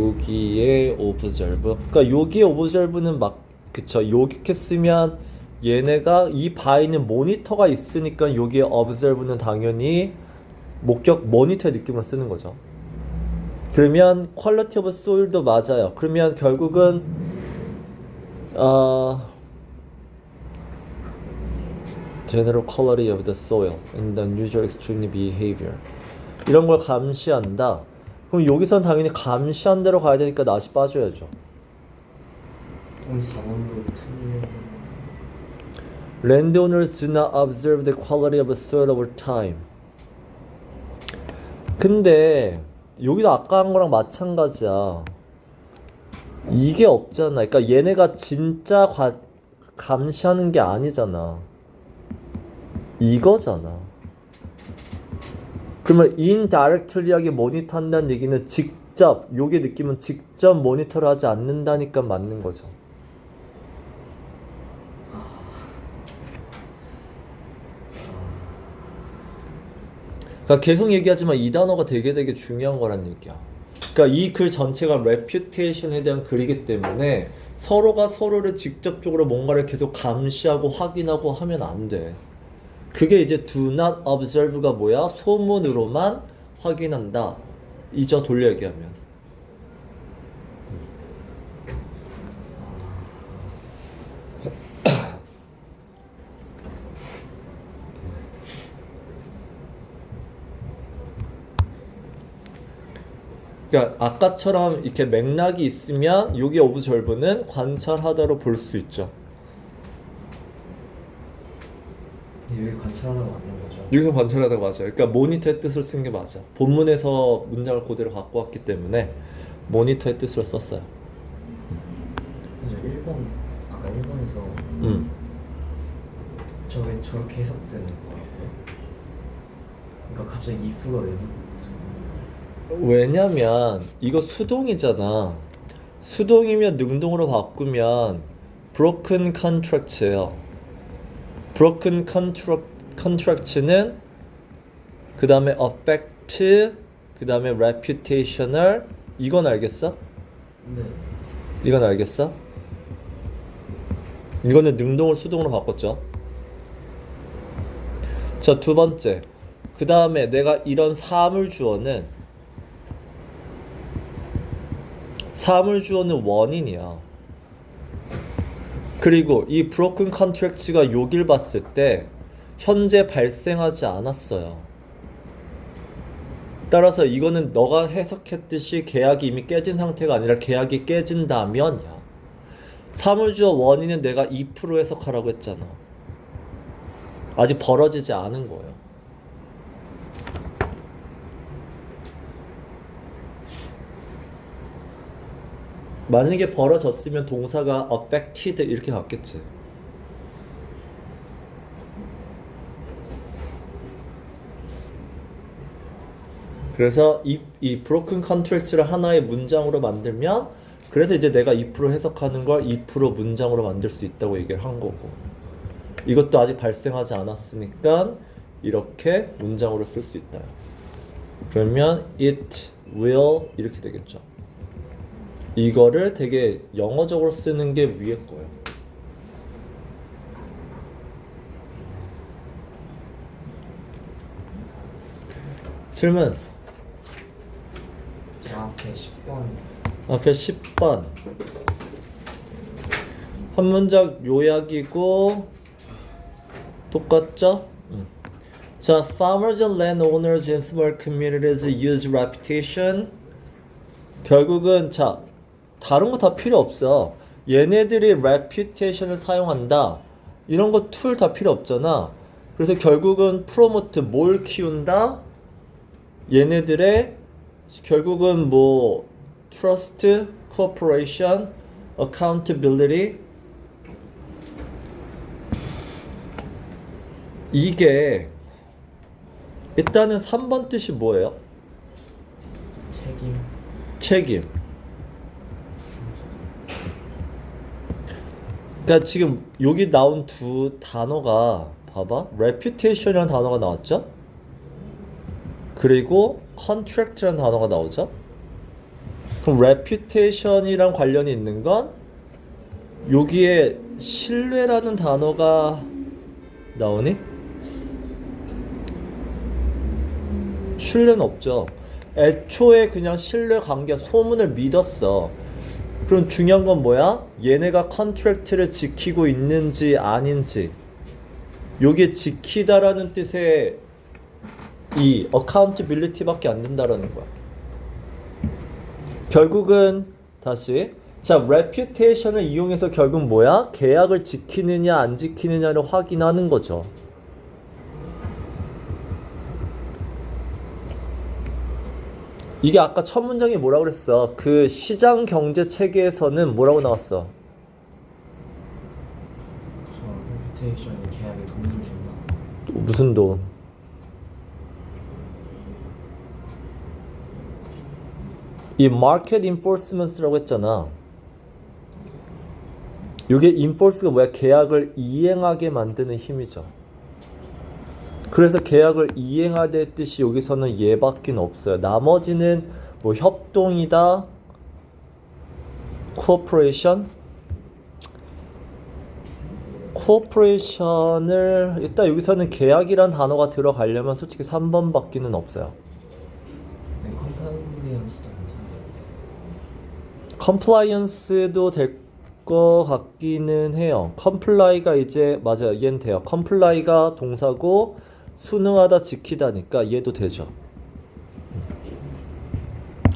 여기에 observe. 그러니까 여기에 observe는 막 그쵸. 이렇게 쓰면 얘네가 이 바에는 모니터가 있으니까 여기에 observe는 당연히 목적 모니터의 느낌으로 쓰는 거죠. 그러면 quality of soil도 맞아요. 그러면 결국은 general quality of the soil and the unusual extreme behavior 이런 걸 감시한다. 그럼 여기선 당연히 감시한 대로 가야 되니까 낫이 빠져야죠. 그럼 4번도 틀려. Landowners do not observe the quality of soil over time. 근데 여기도 아까 한 거랑 마찬가지야. 이게 없잖아. 그러니까 얘네가 진짜 감시하는 게 아니잖아. 이거잖아. 그러면 indirectly하게 모니터한다는 얘기는 직접, 요게 느낌은 직접 모니터를 하지 않는다니까 맞는 거죠. 그러니까 계속 얘기하지만 이 단어가 되게 중요한 거란 얘기야. 그러니까 이 글 전체가 reputation에 대한 글이기 때문에 서로가 서로를 직접적으로 뭔가를 계속 감시하고 확인하고 하면 안 돼. 그게 이제 do not observe가 뭐야? 소문으로만 확인한다. 이죠, 돌려 얘기하면. 그러니까 아까처럼 이렇게 맥락이 있으면 여기 observe는 관찰하다로 볼 수 있죠. 여기 관찰하다가 맞는 거죠? 여기서 관찰하다가 맞아요. 그러니까 모니터의 뜻을 쓴 게 맞아. 본문에서 문장을 그대로 갖고 왔기 때문에 모니터의 뜻으로 썼어요. 그래서 1번 아까 1번에서 저게 저렇게 해석되는 거라고요? 그러니까 갑자기 if가 왜 붙은 거예요? 왜냐면 이거 수동이잖아. 수동이면 능동으로 바꾸면 broken contract예요. broken contract는 그 다음에 affect, 그 다음에 reputational. 이건 알겠어? 네. 이건 알겠어? 이거는 능동을 수동으로 바꿨죠. 자, 두 번째. 그 다음에 내가 이런 사물주어는 원인이야. 그리고 이 broken contract가 여길 봤을 때 현재 발생하지 않았어요. 따라서 이거는 너가 해석했듯이 계약이 이미 깨진 상태가 아니라 계약이 깨진다면이야. 사물주어 원인은 내가 2% 해석하라고 했잖아. 아직 벌어지지 않은 거예요. 만약에 벌어졌으면 동사가 affected 이렇게 갔겠지. 그래서 이 broken contracts를 하나의 문장으로 만들면 그래서 이제 내가 2% 해석하는 걸 2% 문장으로 만들 수 있다고 얘기를 한 거고, 이것도 아직 발생하지 않았으니까 이렇게 문장으로 쓸 수 있다. 그러면 it will 이렇게 되겠죠. 이거를 되게 영어적으로 쓰는 게 위에 거예요. 질문. 앞에 10번. 앞에 10번. 한 문장 요약이고 똑같죠? 자, farmers and landowners in small communities use reputation. 결국은 자, 다른 거 다 필요 없어. 얘네들이 reputation을 사용한다. 이런 거 툴 다 필요 없잖아. 그래서 결국은 promote 뭘 키운다? 얘네들의 결국은 뭐 trust, cooperation, accountability. 이게 일단은 3번 뜻이 뭐예요? 책임. 책임. 그러니까 지금 여기 나온 두 단어가 봐봐. reputation이라는 단어가 나왔죠? 그리고 contract라는 단어가 나오죠? 그럼 reputation이랑 관련이 있는 건 여기에 신뢰라는 단어가 나오니? 신뢰는 없죠. 애초에 그냥 신뢰 관계, 소문을 믿었어. 그럼 중요한 건 뭐야? 얘네가 컨트랙트를 지키고 있는지 아닌지. 요게 지키다라는 뜻의 이 accountability밖에 안 된다라는 거야. 결국은 다시 자, reputation을 이용해서 결국 뭐야? 계약을 지키느냐 안 지키느냐를 확인하는 거죠. 이게 아까 첫 문장이 뭐라 그랬어? 그 시장 경제 체계에서는 뭐라고 나왔어? 저 레퓨테이션이 계약에 도움을 준다. 무슨 돈? 이 market enforcement라고 했잖아. 이게 enforce가 뭐야? 계약을 이행하게 만드는 힘이죠. 그래서 계약을 이행하되 뜻이 여기서는 얘밖에 없어요. 나머지는 뭐 협동이다, cooperation, cooperation을 일단 여기서는 계약이란 단어가 들어가려면 솔직히 3번밖에는 없어요. 네, 컴플라이언스도 괜찮아요. compliance도 될 것 같기는 해요. comply가 이제 맞아요. 얘는 돼요. comply가 동사고 순응하다 지키다니까 얘도 되죠.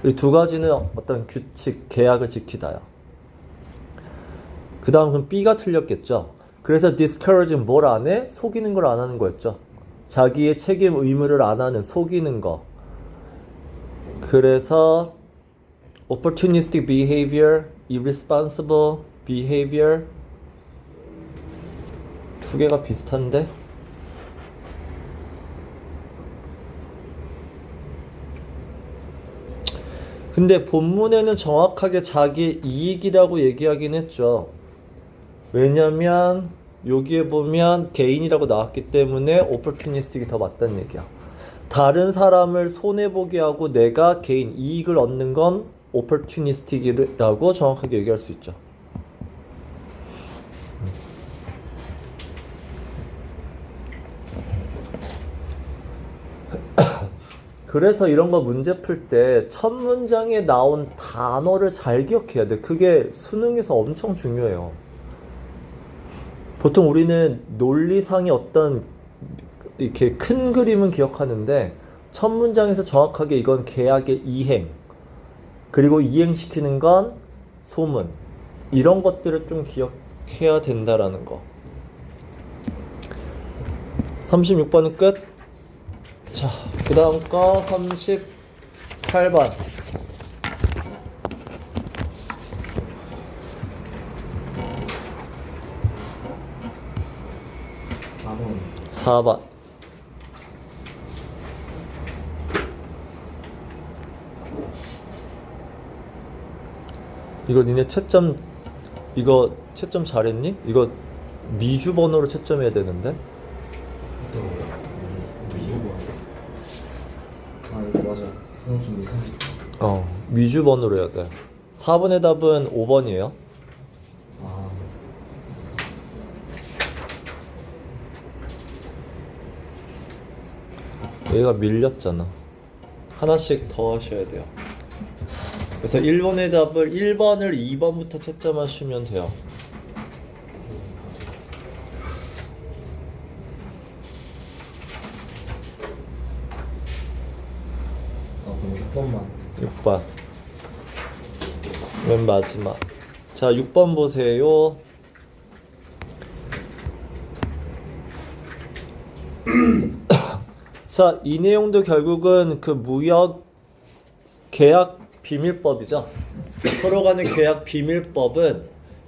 이 두 가지는 어떤 규칙, 계약을 지키다요. 그 다음 그럼 B가 틀렸겠죠. 그래서 discourage는 뭘 안 해? 속이는 걸 안 하는 거였죠. 자기의 책임 의무를 안 하는, 속이는 거. 그래서 opportunistic behavior, irresponsible behavior 두 개가 비슷한데? 근데 본문에는 정확하게 자기 이익이라고 얘기하긴 했죠. 왜냐면 여기에 보면 개인이라고 나왔기 때문에 opportunistic이 더 맞다는 얘기야. 다른 사람을 손해보게 하고 내가 개인 이익을 얻는 건 opportunistic이라고 정확하게 얘기할 수 있죠. 그래서 이런 거 문제 풀 때 첫 문장에 나온 단어를 잘 기억해야 돼. 그게 수능에서 엄청 중요해요. 보통 우리는 논리상의 어떤 이렇게 큰 그림은 기억하는데 첫 문장에서 정확하게 이건 계약의 이행 그리고 이행시키는 건 소문 이런 것들을 좀 기억해야 된다라는 거. 36번은 끝. 자, 그 다음 거 38번. 사 번. 이거 니네 채점 이거 채점 잘했니? 이거 미주 번호로 채점해야 되는데. 아 이거 맞아. 이건 좀 이상했어. 미주 번호로 해야 돼. 4번의 답은 5번이에요. 아 얘가 밀렸잖아. 하나씩 더 하셔야 돼요. 그래서 1번의 답을 1번을 2번부터 채점하시면 돼요. 그럼 6번만. 6번. 맨 마지막. 자, 6번 보세요. 자, 이 내용도 결국은 그 무역 계약 비밀법이죠. 서로 간의 계약 비밀법은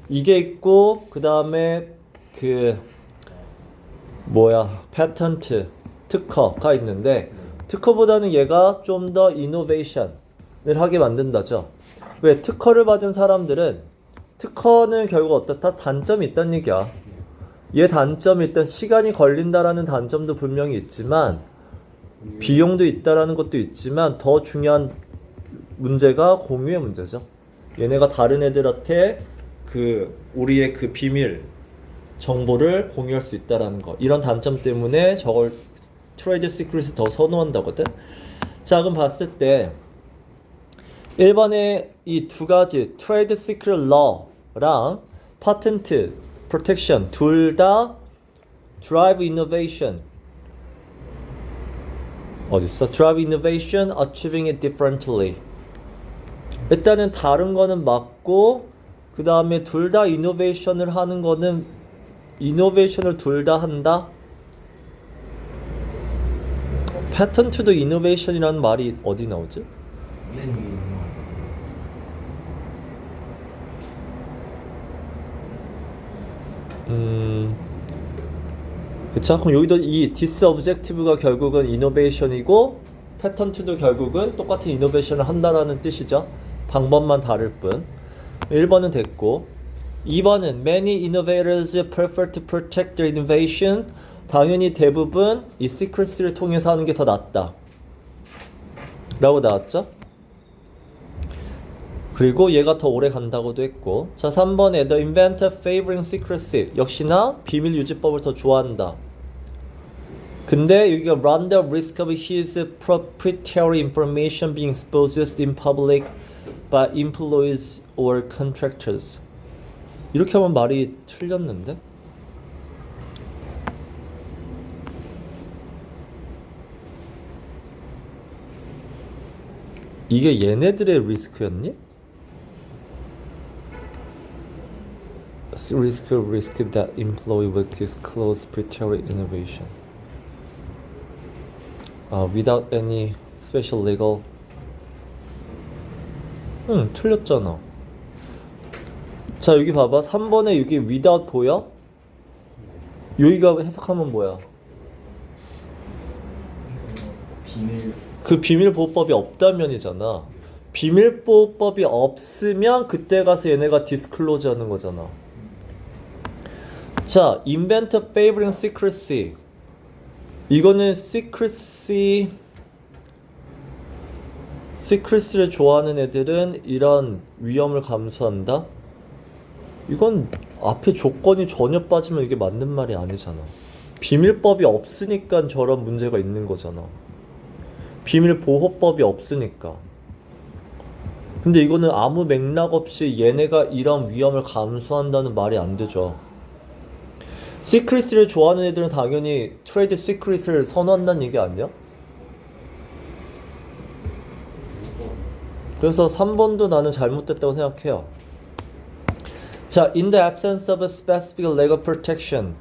이게 있고 그 다음에 그 패턴트 특허가 있는데 특허보다는 얘가 좀 더 이노베이션을 하게 만든다죠. 왜? 특허를 받은 사람들은 특허는 결국 어떻다? 단점이 있다는 얘기야. 얘 단점이 일단 시간이 걸린다라는 단점도 분명히 있지만 비용도 있다라는 것도 있지만 더 중요한 문제가 공유의 문제죠. 얘네가 다른 애들한테 그 우리의 그 비밀 정보를 공유할 수 있다라는 거. 이런 단점 때문에 저걸 트레이드 시크릿을 더 선호한다거든. 자, 그럼 봤을 때 1번의 이 두 가지 트레이드 시크릿 러랑 파텐트 프로텍션 둘 다 drive innovation. 어딨어? drive innovation, achieving it differently. 일단은 다른 거는 맞고 그 다음에 둘 다 이노베이션을 하는 거는 이노베이션을 둘 다 한다? 패턴트도 이노베이션이라는 말이 어디 나오지? 맨 위에 있는 거. 그쵸? 그럼 여기도 이 디스 objective가 결국은 이노베이션이고 패턴트도 결국은 똑같은 이노베이션을 한다라는 뜻이죠. 방법만 다를 뿐. 1번은 됐고 2번은 many innovators prefer to protect their innovation. 당연히 대부분 이 secrets를 통해서 하는 게 더 낫다 라고 나왔죠. 그리고 얘가 더 오래 간다고도 했고. 자, 3번에 the inventor favoring secrecy. 역시나 비밀 유지법을 더 좋아한다. 근데 여기가 run the risk of his proprietary information being exposed in public by employees or contractors. 이렇게 하면 말이 틀렸는데? 이게 얘네들의 리스크였니? Risk that employee will disclose proprietary innovation. Without any special legal. 틀렸잖아. 자, 여기 봐봐. 3번에 여기 without 보여? 여기가 해석하면 뭐야? 비밀. 그 비밀보호법이 없다면이잖아. 비밀보호법이 없으면 그때 가서 얘네가 디스클로즈 하는 거잖아. 자, inventor favoring secrecy. 이거는 secrecy를 좋아하는 애들은 이런 위험을 감수한다? 이건 앞에 조건이 전혀 빠지면 이게 맞는 말이 아니잖아. 비밀법이 없으니까 저런 문제가 있는 거잖아. 비밀보호법이 없으니까. 근데 이거는 아무 맥락 없이 얘네가 이런 위험을 감수한다는 말이 안 되죠. 시크릿을 좋아하는 애들은 당연히 트레이드 시크릿을 선호한다는 얘기 아니야? 그래서 3번도 나는 잘못됐다고 생각해요. 자, in the absence of a specific legal protection.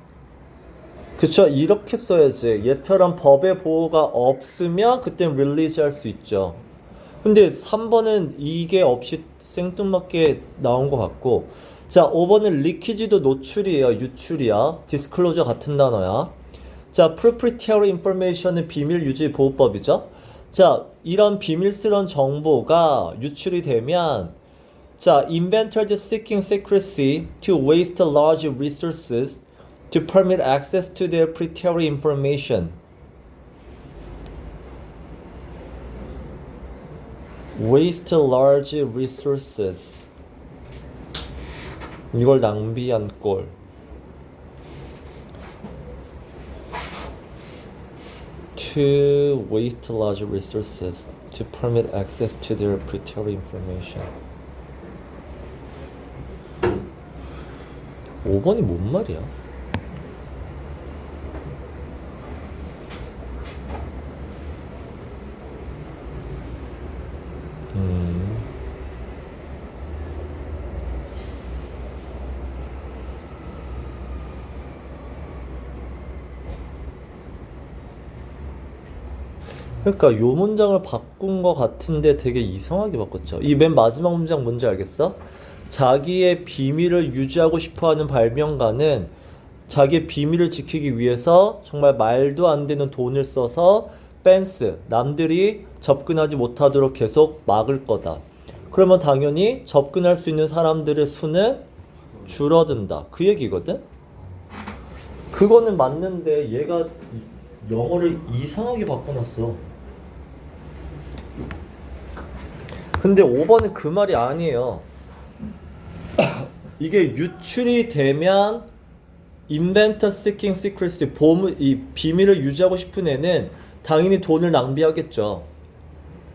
그쵸? 이렇게 써야지. 얘처럼 법의 보호가 없으면 그땐 릴리즈 할 수 있죠. 근데 3번은 이게 없이 생뚱맞게 나온 것 같고. 자, 5번은 리키지도 노출이에요. 유출이야. 디스클로저 같은 단어야. 자, proprietary information은 비밀 유지 보호법이죠. 자, 이런 비밀스러운 정보가 유출이 되면 자, inventors seeking secrecy to waste large resources to permit access to their proprietary information. waste large resources. 이걸 낭비한 꼴. To waste large resources to permit access to their proprietary information. 5번이 뭔 말이야? 그러니까 요 문장을 바꾼 것 같은데 되게 이상하게 바꿨죠. 이 맨 마지막 문장 뭔지 알겠어? 자기의 비밀을 유지하고 싶어하는 발명가는 자기의 비밀을 지키기 위해서 정말 말도 안 되는 돈을 써서 펜스, 남들이 접근하지 못하도록 계속 막을 거다. 그러면 당연히 접근할 수 있는 사람들의 수는 줄어든다. 그 얘기거든? 그거는 맞는데 얘가 영어를 이상하게 바꿔놨어. 근데 5번은 그 말이 아니에요. 이게 유출이 되면 inventor seeking secrecy, 이 비밀을 유지하고 싶은 애는 당연히 돈을 낭비하겠죠.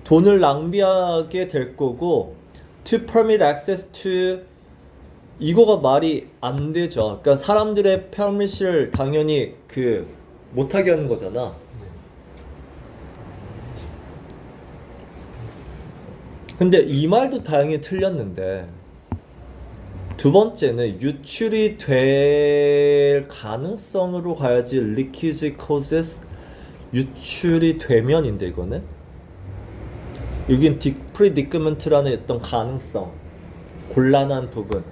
돈을 낭비하게 될 거고 to permit access to 이거가 말이 안 되죠. 그러니까 사람들의 permit을 당연히 못하게 하는 거잖아. 근데 이 말도 다행히 틀렸는데 두 번째는 유출이 될 가능성으로 가야지 leakage causes 유출이 되면인데 이거는 여긴 predicamen트라는 어떤 가능성 곤란한 부분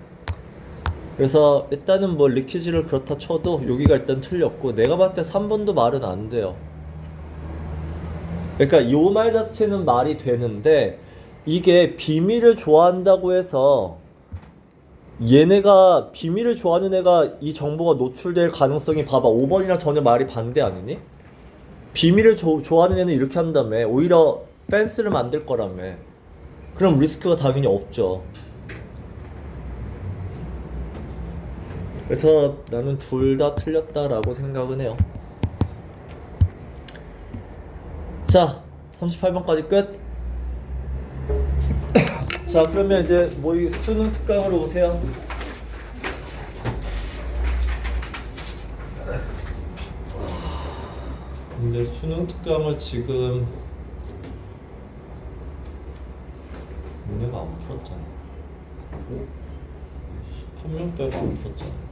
그래서 일단은 뭐 리키지를 그렇다 쳐도 여기가 일단 틀렸고 내가 봤을 때 3번도 말은 안 돼요. 그러니까 요 말 자체는 말이 되는데 이게 비밀을 좋아한다고 해서 얘네가 비밀을 좋아하는 애가 이 정보가 노출될 가능성이 봐봐 5번이랑 전혀 말이 반대 아니니? 비밀을 좋아하는 애는 이렇게 한다며 오히려 펜스를 만들 거라며 그럼 리스크가 당연히 없죠. 그래서 나는 둘 다 틀렸다라고 생각은 해요. 자 38번까지 끝. 자 그러면 이제 뭐 이 수능 특강으로 오세요. 근데 수능 특강을 지금 너네가 안 풀었잖아. 한 명 빼고 안 풀었잖아.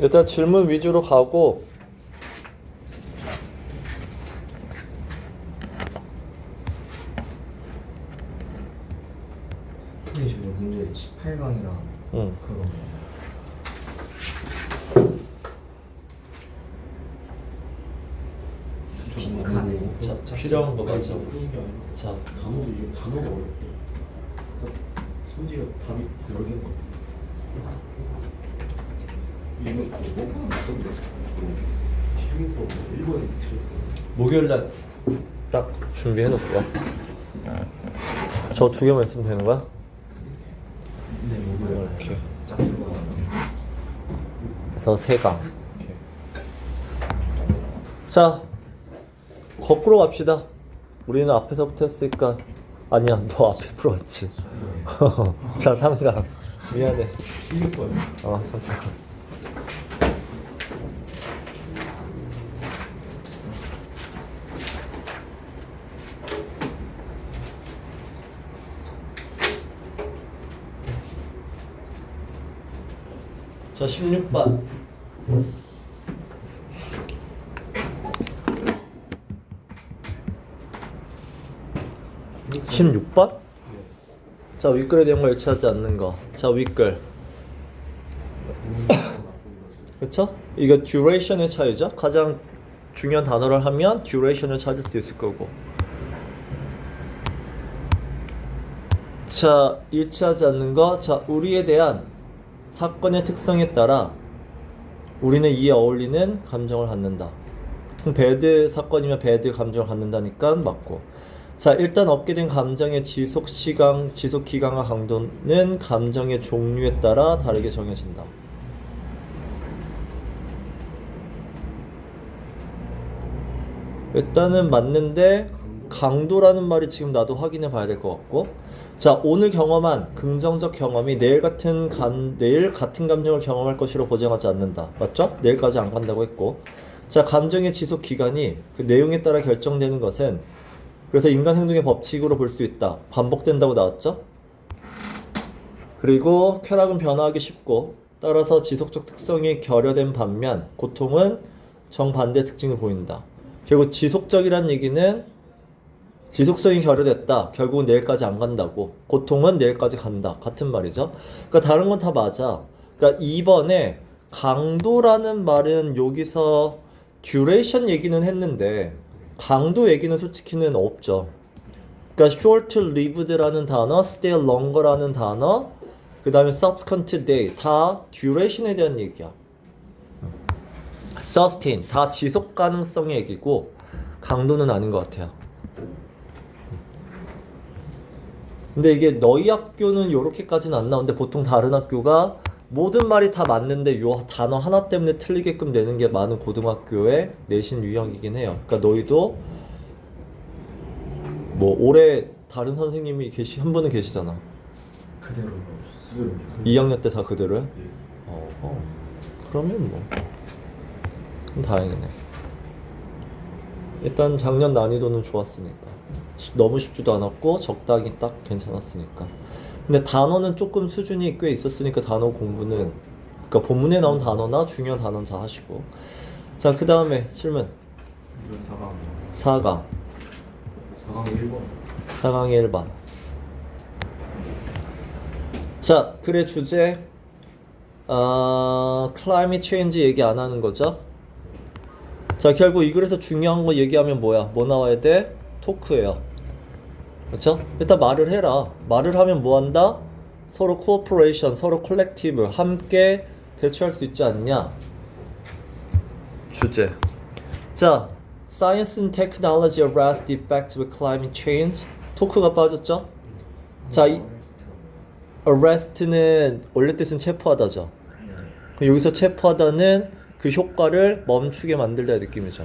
일단 질문 위주로 가고 근데 지금 문제 18강이랑 응. 그거 빈칸에 자, 필요한 거 맞아. 그런 게 아니라 자, 단어도 이게 단어가 어렵고 성지가 답이 10개가 이거 주법하면 맞던데 시민법 1번에 틀렸고 목요일날 딱 준비해놓을게요. 저 두 개만 있으면 되는 거야? 네 뭐야 이렇게. 짝수가 그래서 3강. 자, 거꾸로 갑시다. 우리는 앞에서부터 했으니까 아니야, 너 앞에 풀었지. 자, 3강. 미안해. 틀릴 거예요. 잠깐. 자, 16번. 네. 16번? 자, 윗글에 대한 걸 일치하지 않는 거. 자, 윗글. 그쵸? 이거 duration의 차이죠? 가장 중요한 단어를 하면 duration을 찾을 수 있을 거고. 자, 일치하지 않는 거. 자, 우리에 대한 사건의 특성에 따라 우리는 이에 어울리는 감정을 갖는다. 그럼 배드 사건이면 배드 감정을 갖는다니까 맞고. 자, 일단 얻게 된 감정의 지속 기간과 강도는 감정의 종류에 따라 다르게 정해진다. 일단은 맞는데 강도라는 말이 지금 나도 확인해 봐야 될 것 같고. 자, 오늘 경험한 긍정적 경험이 내일 같은 감정을 경험할 것이로 보장하지 않는다. 맞죠? 내일까지 안 간다고 했고. 자, 감정의 지속 기간이 그 내용에 따라 결정되는 것은 그래서 인간 행동의 법칙으로 볼 수 있다. 반복된다고 나왔죠? 그리고 쾌락은 변화하기 쉽고 따라서 지속적 특성이 결여된 반면 고통은 정반대 특징을 보인다. 결국 지속적이란 얘기는 지속성이 결여됐다. 결국은 내일까지 안 간다고. 고통은 내일까지 간다. 같은 말이죠. 그러니까 다른 건 다 맞아. 그러니까 2번에 강도라는 말은 여기서 duration 얘기는 했는데 강도 얘기는 솔직히는 없죠. 그러니까 short-lived라는 단어, stay longer라는 단어, 그 다음에 subsequent day 다 duration에 대한 얘기야. sustain 다 지속 가능성의 얘기고 강도는 아닌 것 같아요. 근데 이게 너희 학교는 요렇게까지는 안 나오는데 보통 다른 학교가 모든 말이 다 맞는데 요 단어 하나 때문에 틀리게끔 내는 게 많은 고등학교의 내신 유형이긴 해요. 그러니까 너희도 뭐 올해 다른 선생님이 한 분은 계시잖아. 그대로 넣어줬어요. 그대로입니까? 2학년 때 다 그대로요? 예. 그러면 뭐 그럼 다행이네. 일단 작년 난이도는 좋았으니까 너무 쉽지도 않았고 적당히 딱 괜찮았으니까. 근데 단어는 조금 수준이 꽤 있었으니까 단어 공부는 그러니까 본문에 나온 단어나 중요한 단어는 다 하시고. 자, 그 다음에 질문. 이건 4강. 4강 4강 1번. 4강의 1번. 자, 글의 주제 climate change 얘기 안 하는 거죠. 자, 결국 이 글에서 중요한 거 얘기하면 뭐야? 뭐 나와야 돼? 토크예요. 그렇죠? 일단 말을 해라. 말을 하면 뭐 한다? 서로 코오퍼레이션, 서로 콜렉티브, 함께 대처할 수 있지 않냐? 주제. 자, Science and technology arrest the effects of climate change. 토크가 빠졌죠? 자, 이 arrest는 원래 뜻은 체포하다죠. 여기서 체포하다는 그 효과를 멈추게 만들다의 느낌이죠.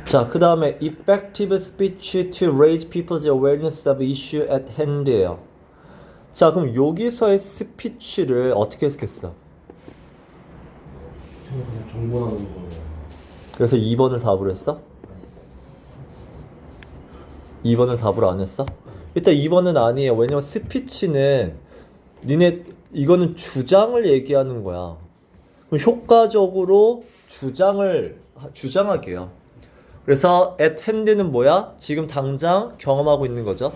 자, 그 다음에 effective speech to raise people's awareness of issue at hand예요. 자, 그럼 여기서의 스피치를 어떻게 해석했어? 저는 그냥 정보하는 거예요. 그래서 2번을 답으로 했어? 2번을 답으로 안 했어? 일단 2번은 아니에요. 왜냐면 스피치는 니네 이거는 주장을 얘기하는 거야. 그럼 효과적으로 주장하게요. 그래서 at hand는 뭐야? 지금 당장 경험하고 있는 거죠.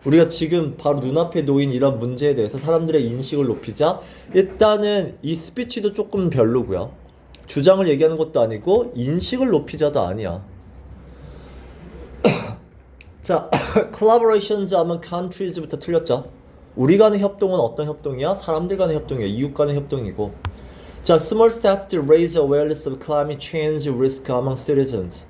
우리가 지금 바로 눈앞에 놓인 이런 문제에 대해서 사람들의 인식을 높이자. 일단은 이 스피치도 조금 별로고요. 주장을 얘기하는 것도 아니고 인식을 높이자도 아니야. 자, collaborations among countries부터 틀렸죠. 우리 간의 협동은 어떤 협동이야? 사람들 간의 협동이야. 이웃 간의 협동이고. 자, small steps to raise awareness of climate change risk among citizens.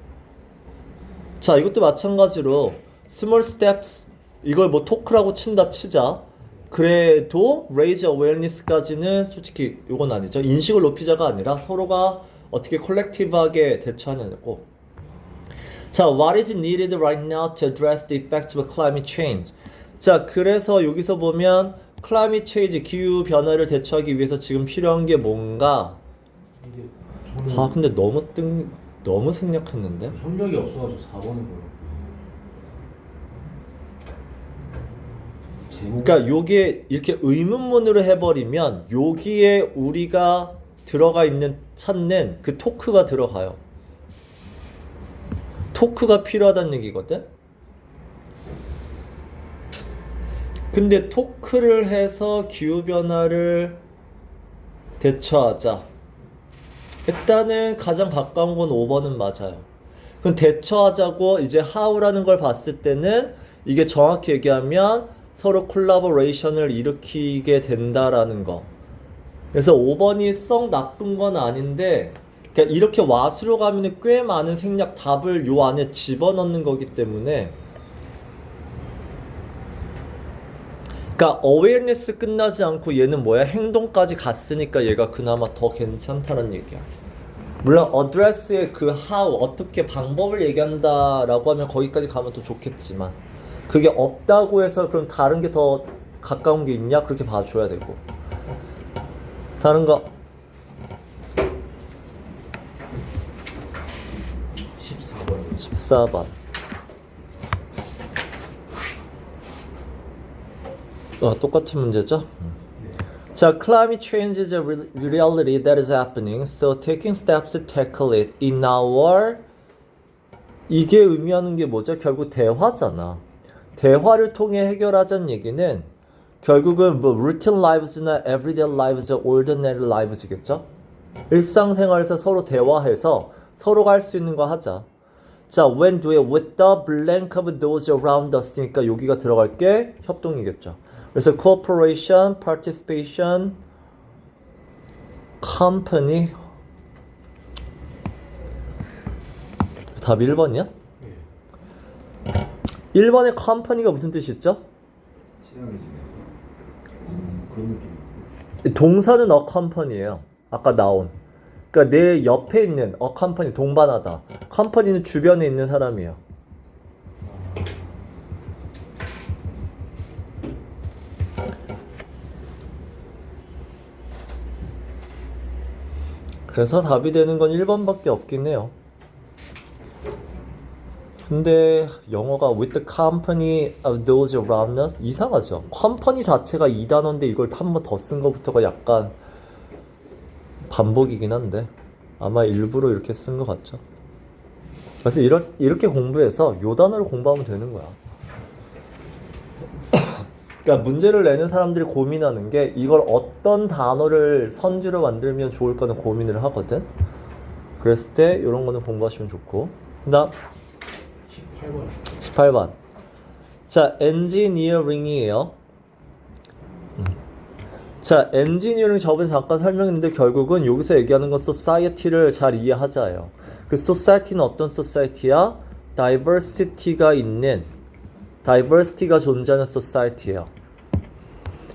자, 이것도 마찬가지로 small steps 이걸 뭐 토크라고 치자. 그래도 raise awareness까지는 솔직히 이건 아니죠. 인식을 높이자가 아니라 서로가 어떻게 콜렉티브하게 대처하냐고. 자, what is needed right now to address the effects of climate change? 자, 그래서 여기서 보면 climate change, 기후 변화를 대처하기 위해서 지금 필요한 게 뭔가? 이게 저는 근데 너무 생략했는데? 협력이 없어가지고 4번을 골랐고. 제목. 그러니까 요게 이렇게 의문문으로 해버리면 여기에 우리가 찾는 그 토크가 들어가요. 토크가 필요하다는 얘기거든? 근데 토크를 해서 기후변화를 대처하자. 일단은 가장 가까운 건 5번은 맞아요. 그럼 대처하자고 이제 how라는 걸 봤을 때는 이게 정확히 얘기하면 서로 콜라보레이션을 일으키게 된다라는 거. 그래서 5번이 썩 나쁜 건 아닌데 그러니까 이렇게 와수로 가면 꽤 많은 생략 답을 요 안에 집어넣는 거기 때문에 그러니까 awareness 끝나지 않고 얘는 뭐야? 행동까지 갔으니까 얘가 그나마 더 괜찮다는 얘기야. 물론 address의 그 how 어떻게 방법을 얘기한다라고 하면 거기까지 가면 더 좋겠지만 그게 없다고 해서 그럼 다른 게 더 가까운 게 있냐? 그렇게 봐줘야 되고. 다른 거 14번. 똑같은 문제죠? 자, climate change is a reality that is happening, so taking steps to tackle it in our 이게 의미하는 게 뭐죠? 결국 대화잖아. 대화를 통해 해결하자는 얘기는 결국은 뭐 routine lives나 everyday lives, ordinary lives겠죠? 일상생활에서 서로 대화해서 서로가 할 수 있는 거 하자. 자, when do it with the blank of those around us니까 여기가 들어갈 게 협동이겠죠. 그래서 cooperation, participation, company. 답이 1번이야? 예. 1번의 company가 무슨 뜻이었죠? 취향이지네. 그런 느낌. 동사는 a company예요. 아까 나온. 그러니까 내 옆에 있는 a company, 동반하다. company는 주변에 있는 사람이에요. 그래서 답이 되는 건 1번밖에 없긴 해요. 근데 영어가 with the company of those around us 이상하죠. company 자체가 2단어인데 이걸 한 번 더 쓴 것부터가 약간 반복이긴 한데 아마 일부러 이렇게 쓴 것 같죠. 그래서 이렇게 공부해서 요 단어를 공부하면 되는 거야. 그러니까 문제를 내는 사람들이 고민하는 게 이걸 어떤 단어를 선지로 만들면 좋을까는 고민을 하거든. 그랬을 때 이런 거는 공부하시면 좋고. 그다음 18번. 18번. 자, 엔지니어링이에요. 자, 엔지니어링 저번에 잠깐 설명했는데 결국은 여기서 얘기하는 건 society를 잘 이해하자예요. 그 society는 어떤 society야? diversity가 있는, diversity가 존재하는 society예요.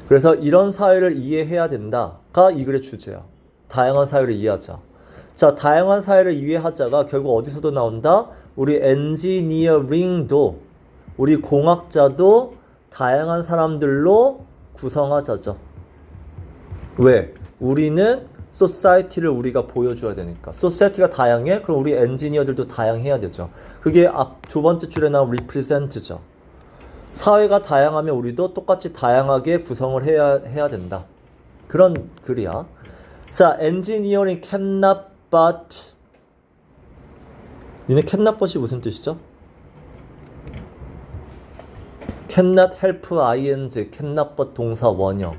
그래서 이런 사회를 이해해야 된다가 이 글의 주제야. 다양한 사회를 이해하자. 자, 다양한 사회를 이해하자가 결국 어디서도 나온다? 우리 엔지니어링도, 우리 공학자도 다양한 사람들로 구성하자죠. 왜? 우리는 소사이티를 우리가 보여줘야 되니까. 소사이티가 다양해? 그럼 우리 엔지니어들도 다양해야 되죠. 그게 두 번째 줄에 나온 represent죠. 사회가 다양하면 우리도 똑같이 다양하게 구성을 해야 된다. 그런 글이야. 자, engineering cannot but. 니네 cannot but이 무슨 뜻이죠? cannot help ing, cannot but 동사 원형.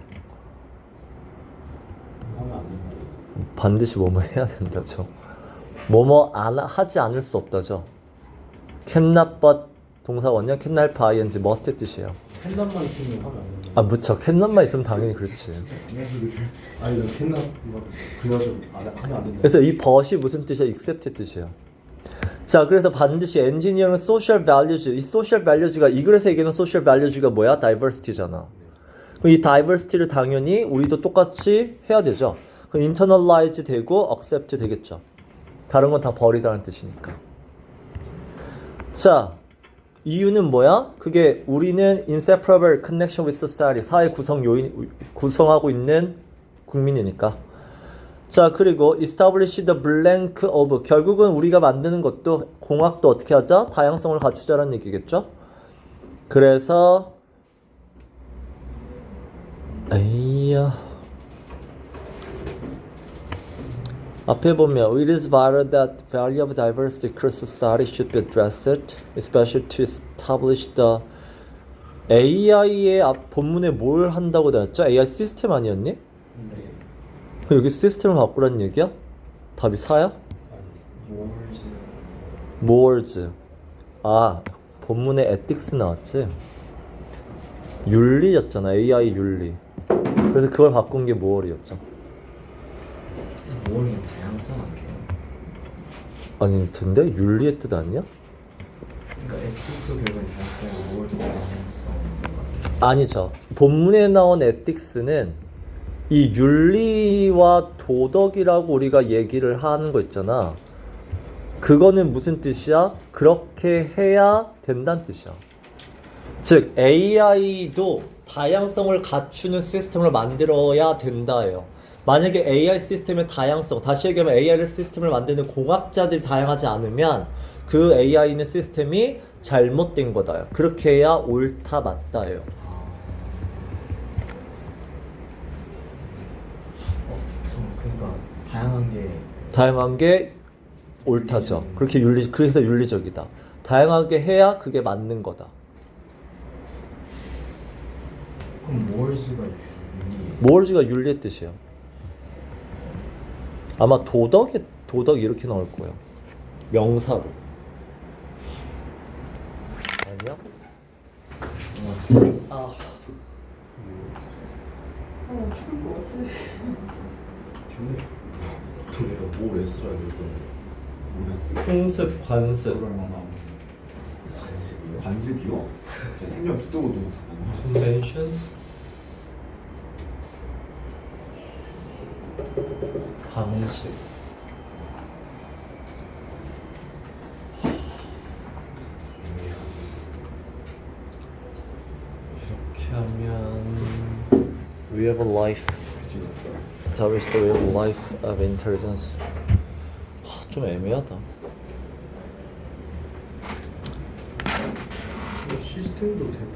하면 안 된다. 반드시 뭐뭐 해야 된다죠. 뭐뭐 하지 않을 수 없다죠. cannot but 동사 원형, cannot help ing, must의 뜻이에요. 캔납만 있으면 하면 안 된다. 아, 무척 cannot만 있으면 당연히 그렇지. 아니 나 캔납 그래가지고 하면 안 된다. 그래서 이 but이 무슨 뜻이야? accept의 뜻이에요. 자, 그래서 반드시 엔지니어는 social values, 이 social values가 이 글에서 얘기하는 social values가 뭐야? diversity잖아. 그럼 이 diversity를 당연히 우리도 똑같이 해야 되죠. 그럼 internalize 되고 accept 되겠죠. 다른 건 다 버리다는 뜻이니까. 자, 이유는 뭐야? 그게 우리는 inseparable connection with society, 사회 구성하고 있는 국민이니까. 자, 그리고 establish the blank of, 결국은 우리가 만드는 것도 공학도 어떻게 하자? 다양성을 갖추자라는 얘기겠죠? 그래서 에이야, 앞에 보면 it is vital that value of diversity across society should be addressed, especially to establish the AI의 앞 본문에 뭘 한다고 되었죠? AI 시스템 아니었니? 네. 그럼 여기 시스템을 바꾸라는 얘기야? 답이 4야? Mores. 아, 본문에 ethics 나왔지? 윤리였잖아. AI 윤리. 그래서 그걸 바꾼 게 more이었죠. 모어링은 다양성 아니에요? 아니, 근데 윤리의 뜻 아니야? 그러니까 에틱도 결국엔 다양성이고 모어도 다양성. 아니죠. 본문에 나온 ethics는 이 윤리와 도덕이라고 우리가 얘기를 하는 거 있잖아. 그거는 무슨 뜻이야? 그렇게 해야 된다는 뜻이야. 즉 AI도 다양성을 갖추는 시스템을 만들어야 된다예요. 만약에 AI 시스템의 다양성, 다시 얘기하면 AI 시스템을 만드는 공학자들이 다양하지 않으면 그 AI는 시스템이 잘못된 거다요. 그렇게 해야 옳다 맞다예요. 그러니까 다양한 게 옳다죠. 그렇게 그래서 윤리적이다. 다양하게 해야 그게 맞는 거다. 그럼 모얼즈가 윤리. 모얼즈가 윤리의 뜻이에요. 아마 도덕 이렇게 나올 거예요. 명사로. 아니야? 죽을 것 같아. 좋네. 또 내가 뭘 S라고 했더니 모르겠어. 풍습, 관습, 그럴 만한 관습이요? 관습이요? 제가 생전 듣도 보도 못하는 conventions, 방식. 이렇게 하면 we have a life. That is the real life of intelligence. 좀 애매하다. 시스템도 되고.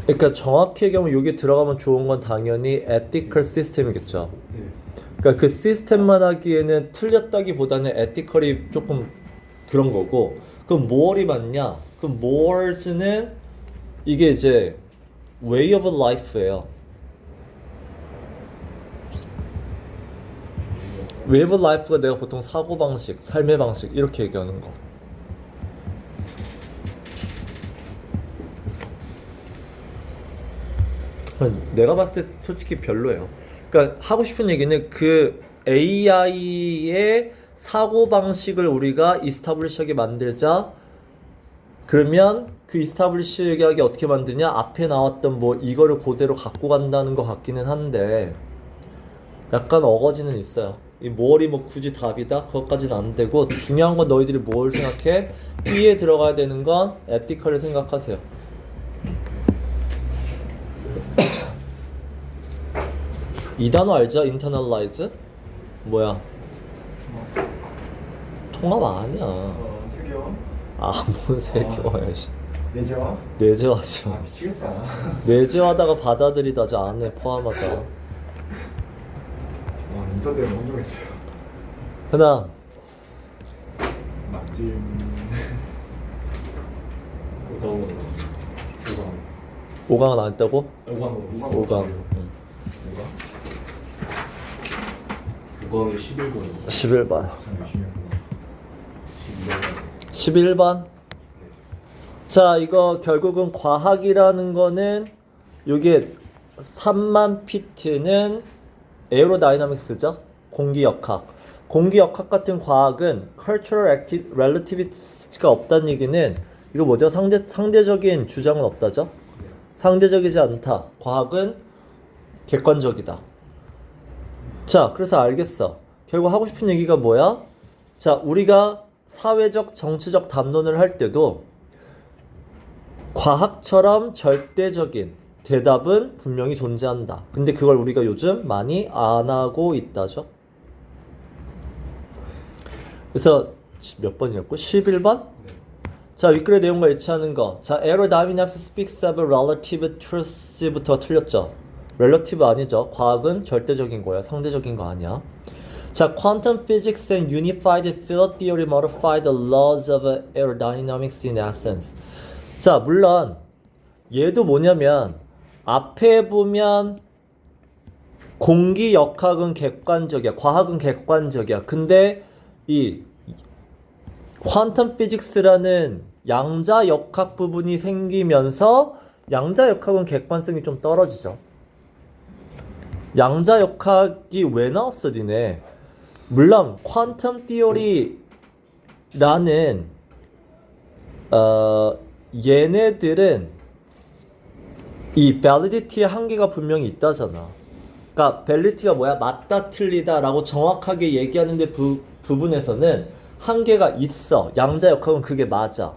그러니까 정확히 얘기하면 여기 들어가면 좋은 건 당연히 ethical system이겠죠. 네. 그러니까 그 시스템만 하기에는 틀렸다기보다는 에티컬이 조금 그런 거고. 그럼 모얼이 맞냐? 그럼 모얼즈는 이게 이제 way of life예요. way of life가 내가 보통 사고 방식, 삶의 방식 이렇게 얘기하는 거. 내가 봤을 때 솔직히 별로예요. 그러니까 하고 싶은 얘기는 그 AI의 사고 방식을 우리가 이스타블리시하게 만들자. 그러면 그 이스타블리시하게 어떻게 만드냐? 앞에 나왔던 뭐 이거를 그대로 갖고 간다는 것 같기는 한데 약간 어거지는 있어요. 이 뭘이 뭐 굳이 답이다? 그것까지는 안 되고 중요한 건 너희들이 뭘 생각해? B에 들어가야 되는 건 에티컬을 생각하세요. 이 단어 알죠? internalize? 뭐야? 통합 아니야. 세계화? 뭔 세계화야 씨. 내재화? 내재화죠. 미치겠다. 내재화다가 받아들이다 저 안에 포함하다. 와 인터 때문에 혼종했어요. 하나, 낙질. 오강은 안 했다고? 오강. 응. 5강이 11번이고 11번. 참 열심히 했구나. 11번. 자, 이거 결국은 과학이라는 거는 요게 3만 피트는 에어로다이나믹스죠. 공기역학. 공기역학 같은 과학은 cultural relativity가 없다는 얘기는 이거 뭐죠? 상대적인 주장은 없다죠. 상대적이지 않다. 과학은 객관적이다. 자, 그래서 알겠어. 결국 하고 싶은 얘기가 뭐야? 자, 우리가 사회적, 정치적 담론을 할 때도 과학처럼 절대적인 대답은 분명히 존재한다. 근데 그걸 우리가 요즘 많이 안 하고 있다죠. 그래서 몇 번이었고? 11번? 자, 윗글의 내용과 일치하는 거. 자, aerodynamics speaks of relative truth부터 틀렸죠. relative 아니죠. 과학은 절대적인 거야. 상대적인 거 아니야. 자, quantum physics and unified field theory modify the laws of aerodynamics in essence. 자, 물론 얘도 뭐냐면 앞에 보면 공기역학은 객관적이야. 과학은 객관적이야. 근데 이 퀀텀 피직스라는 양자역학 부분이 생기면서 양자역학은 객관성이 좀 떨어지죠. 양자역학이 왜 나왔어 니네? 물론 퀀텀 티어리라는 얘네들은 이 validity의 한계가 분명히 있다잖아. 그러니까 validity가 뭐야? 맞다 틀리다 라고 정확하게 얘기하는데 부분에서는 한계가 있어. 양자역학은 그게 맞아.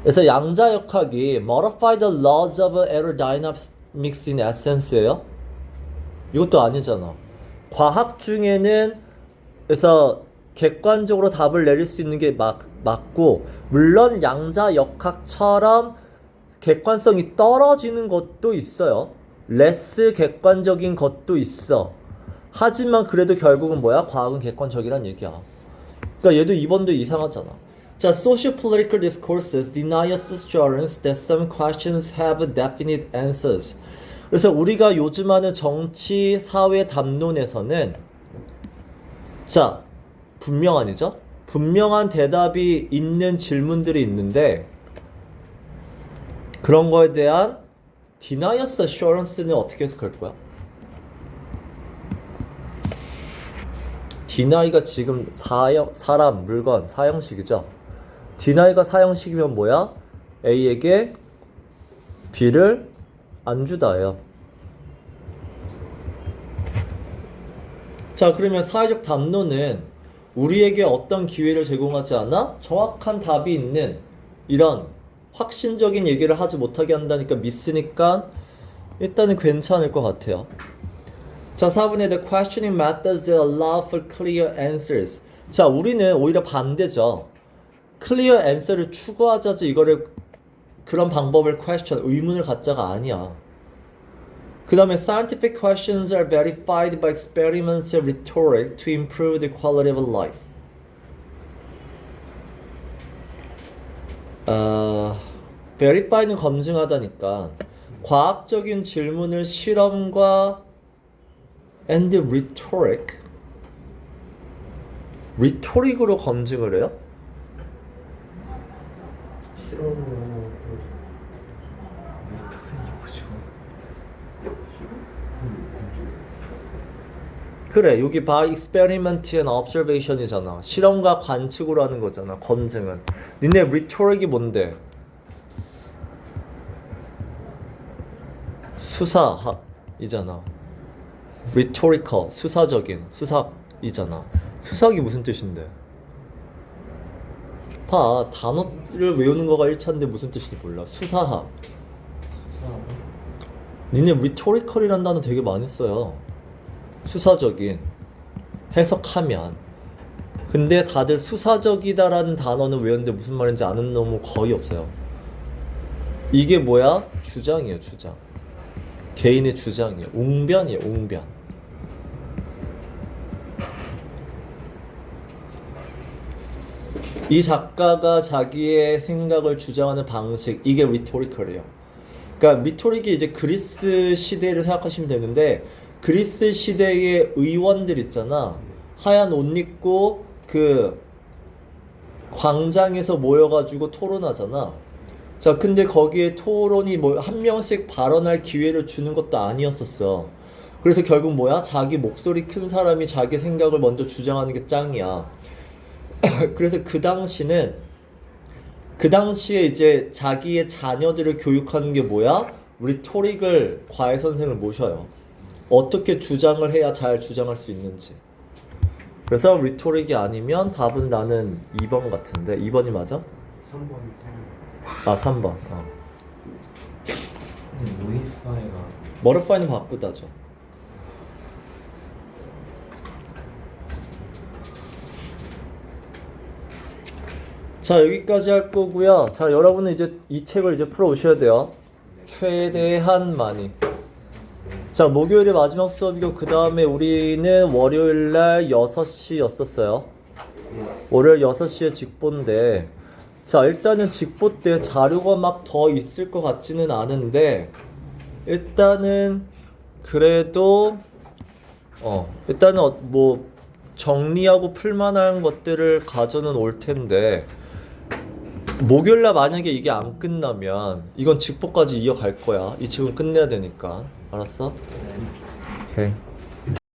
그래서 양자역학이 modify the laws of aerodynamics in essence예요? 이것도 아니잖아. 과학 중에는 그래서 객관적으로 답을 내릴 수 있는 게 맞고, 물론 양자역학처럼 객관성이 떨어지는 것도 있어요. less 객관적인 것도 있어. 하지만 그래도 결국은 뭐야? 과학은 객관적이란 얘기야. 그러니까 얘도 2번도 이상하잖아. 자, socio-political discourses deny us assurance that some questions have definite answers. 그래서 우리가 요즘 하는 정치, 사회 담론에서는 자, 분명한이죠? 분명한 대답이 있는 질문들이 있는데 그런 거에 대한 deny us assurance는 어떻게 해석할 거야? deny가 지금 사람, 물건, 사형식이죠? deny가 사형식이면 뭐야? A에게 B를 안 주다예요. 자, 그러면 사회적 담론은 우리에게 어떤 기회를 제공하지 않아? 정확한 답이 있는 이런 확신적인 얘기를 하지 못하게 한다니까 믿으니까 일단은 괜찮을 것 같아요. 자, 4번에 the questioning methods allow for clear answers. 자, 우리는 오히려 반대죠. clear answer를 추구하자지 이거를 그런 방법을 question, 의문을 갖자가 아니야. 그 다음에 scientific questions are verified by experimental rhetoric to improve the quality of life. verify는 검증하다니까 과학적인 질문을 실험과 and rhetoric으로 검증을 해요? 실험으로 리토릭이 뭐죠? 그래, 여기 by experiment and observation이잖아. 실험과 관측으로 하는 거잖아, 검증은. 니네 rhetoric이 뭔데? 수사학이잖아. rhetorical, 수사적인, 수사이잖아. 수사학이 무슨 뜻인데? 봐, 단어를 외우는 거가 1차인데 무슨 뜻인지 몰라. 수사학. 수사하고 니네 rhetorical이란 단어 되게 많이 써요. 수사적인, 해석하면. 근데 다들 수사적이다라는 단어는 외웠는데 무슨 말인지 아는 놈은 거의 없어요. 이게 뭐야? 주장이에요, 주장. 개인의 주장이에요. 웅변이에요, 웅변. 이 작가가 자기의 생각을 주장하는 방식, 이게 rhetorical이에요. 그러니까 rhetoric이 이제 그리스 시대를 생각하시면 되는데 그리스 시대의 의원들 있잖아. 하얀 옷 입고 그 광장에서 모여가지고 토론하잖아. 자, 근데 거기에 토론이 뭐 한 명씩 발언할 기회를 주는 것도 아니었었어. 그래서 결국 뭐야? 자기 목소리 큰 사람이 자기 생각을 먼저 주장하는 게 짱이야. 그래서 그 당시에 이제 자기의 자녀들을 교육하는 게 뭐야? 리토릭을 과외 선생을 모셔요. 어떻게 주장을 해야 잘 주장할 수 있는지. 그래서 리토릭이 아니면 답은 나는 2번 같은데 2번이 맞아? 3번 아 3번. 이제 모디파이가 머리파이는 바쁘다죠. 자, 여기까지 할 거고요. 자, 여러분은 이제 이 책을 이제 풀어 오셔야 돼요. 최대한 많이. 자, 목요일이 마지막 수업이고 그 다음에 우리는 월요일 날 6시였었어요. 월요일 6시에 직보인데, 자, 일단은 직보 때 자료가 막 더 있을 것 같지는 않은데 일단은 그래도 일단은 뭐 정리하고 풀만한 것들을 가져는 올 텐데 목요일날 만약에 이게 안 끝나면 이건 직보까지 이어갈 거야. 이 책은 끝내야 되니까. 알았어? 네. 오케이.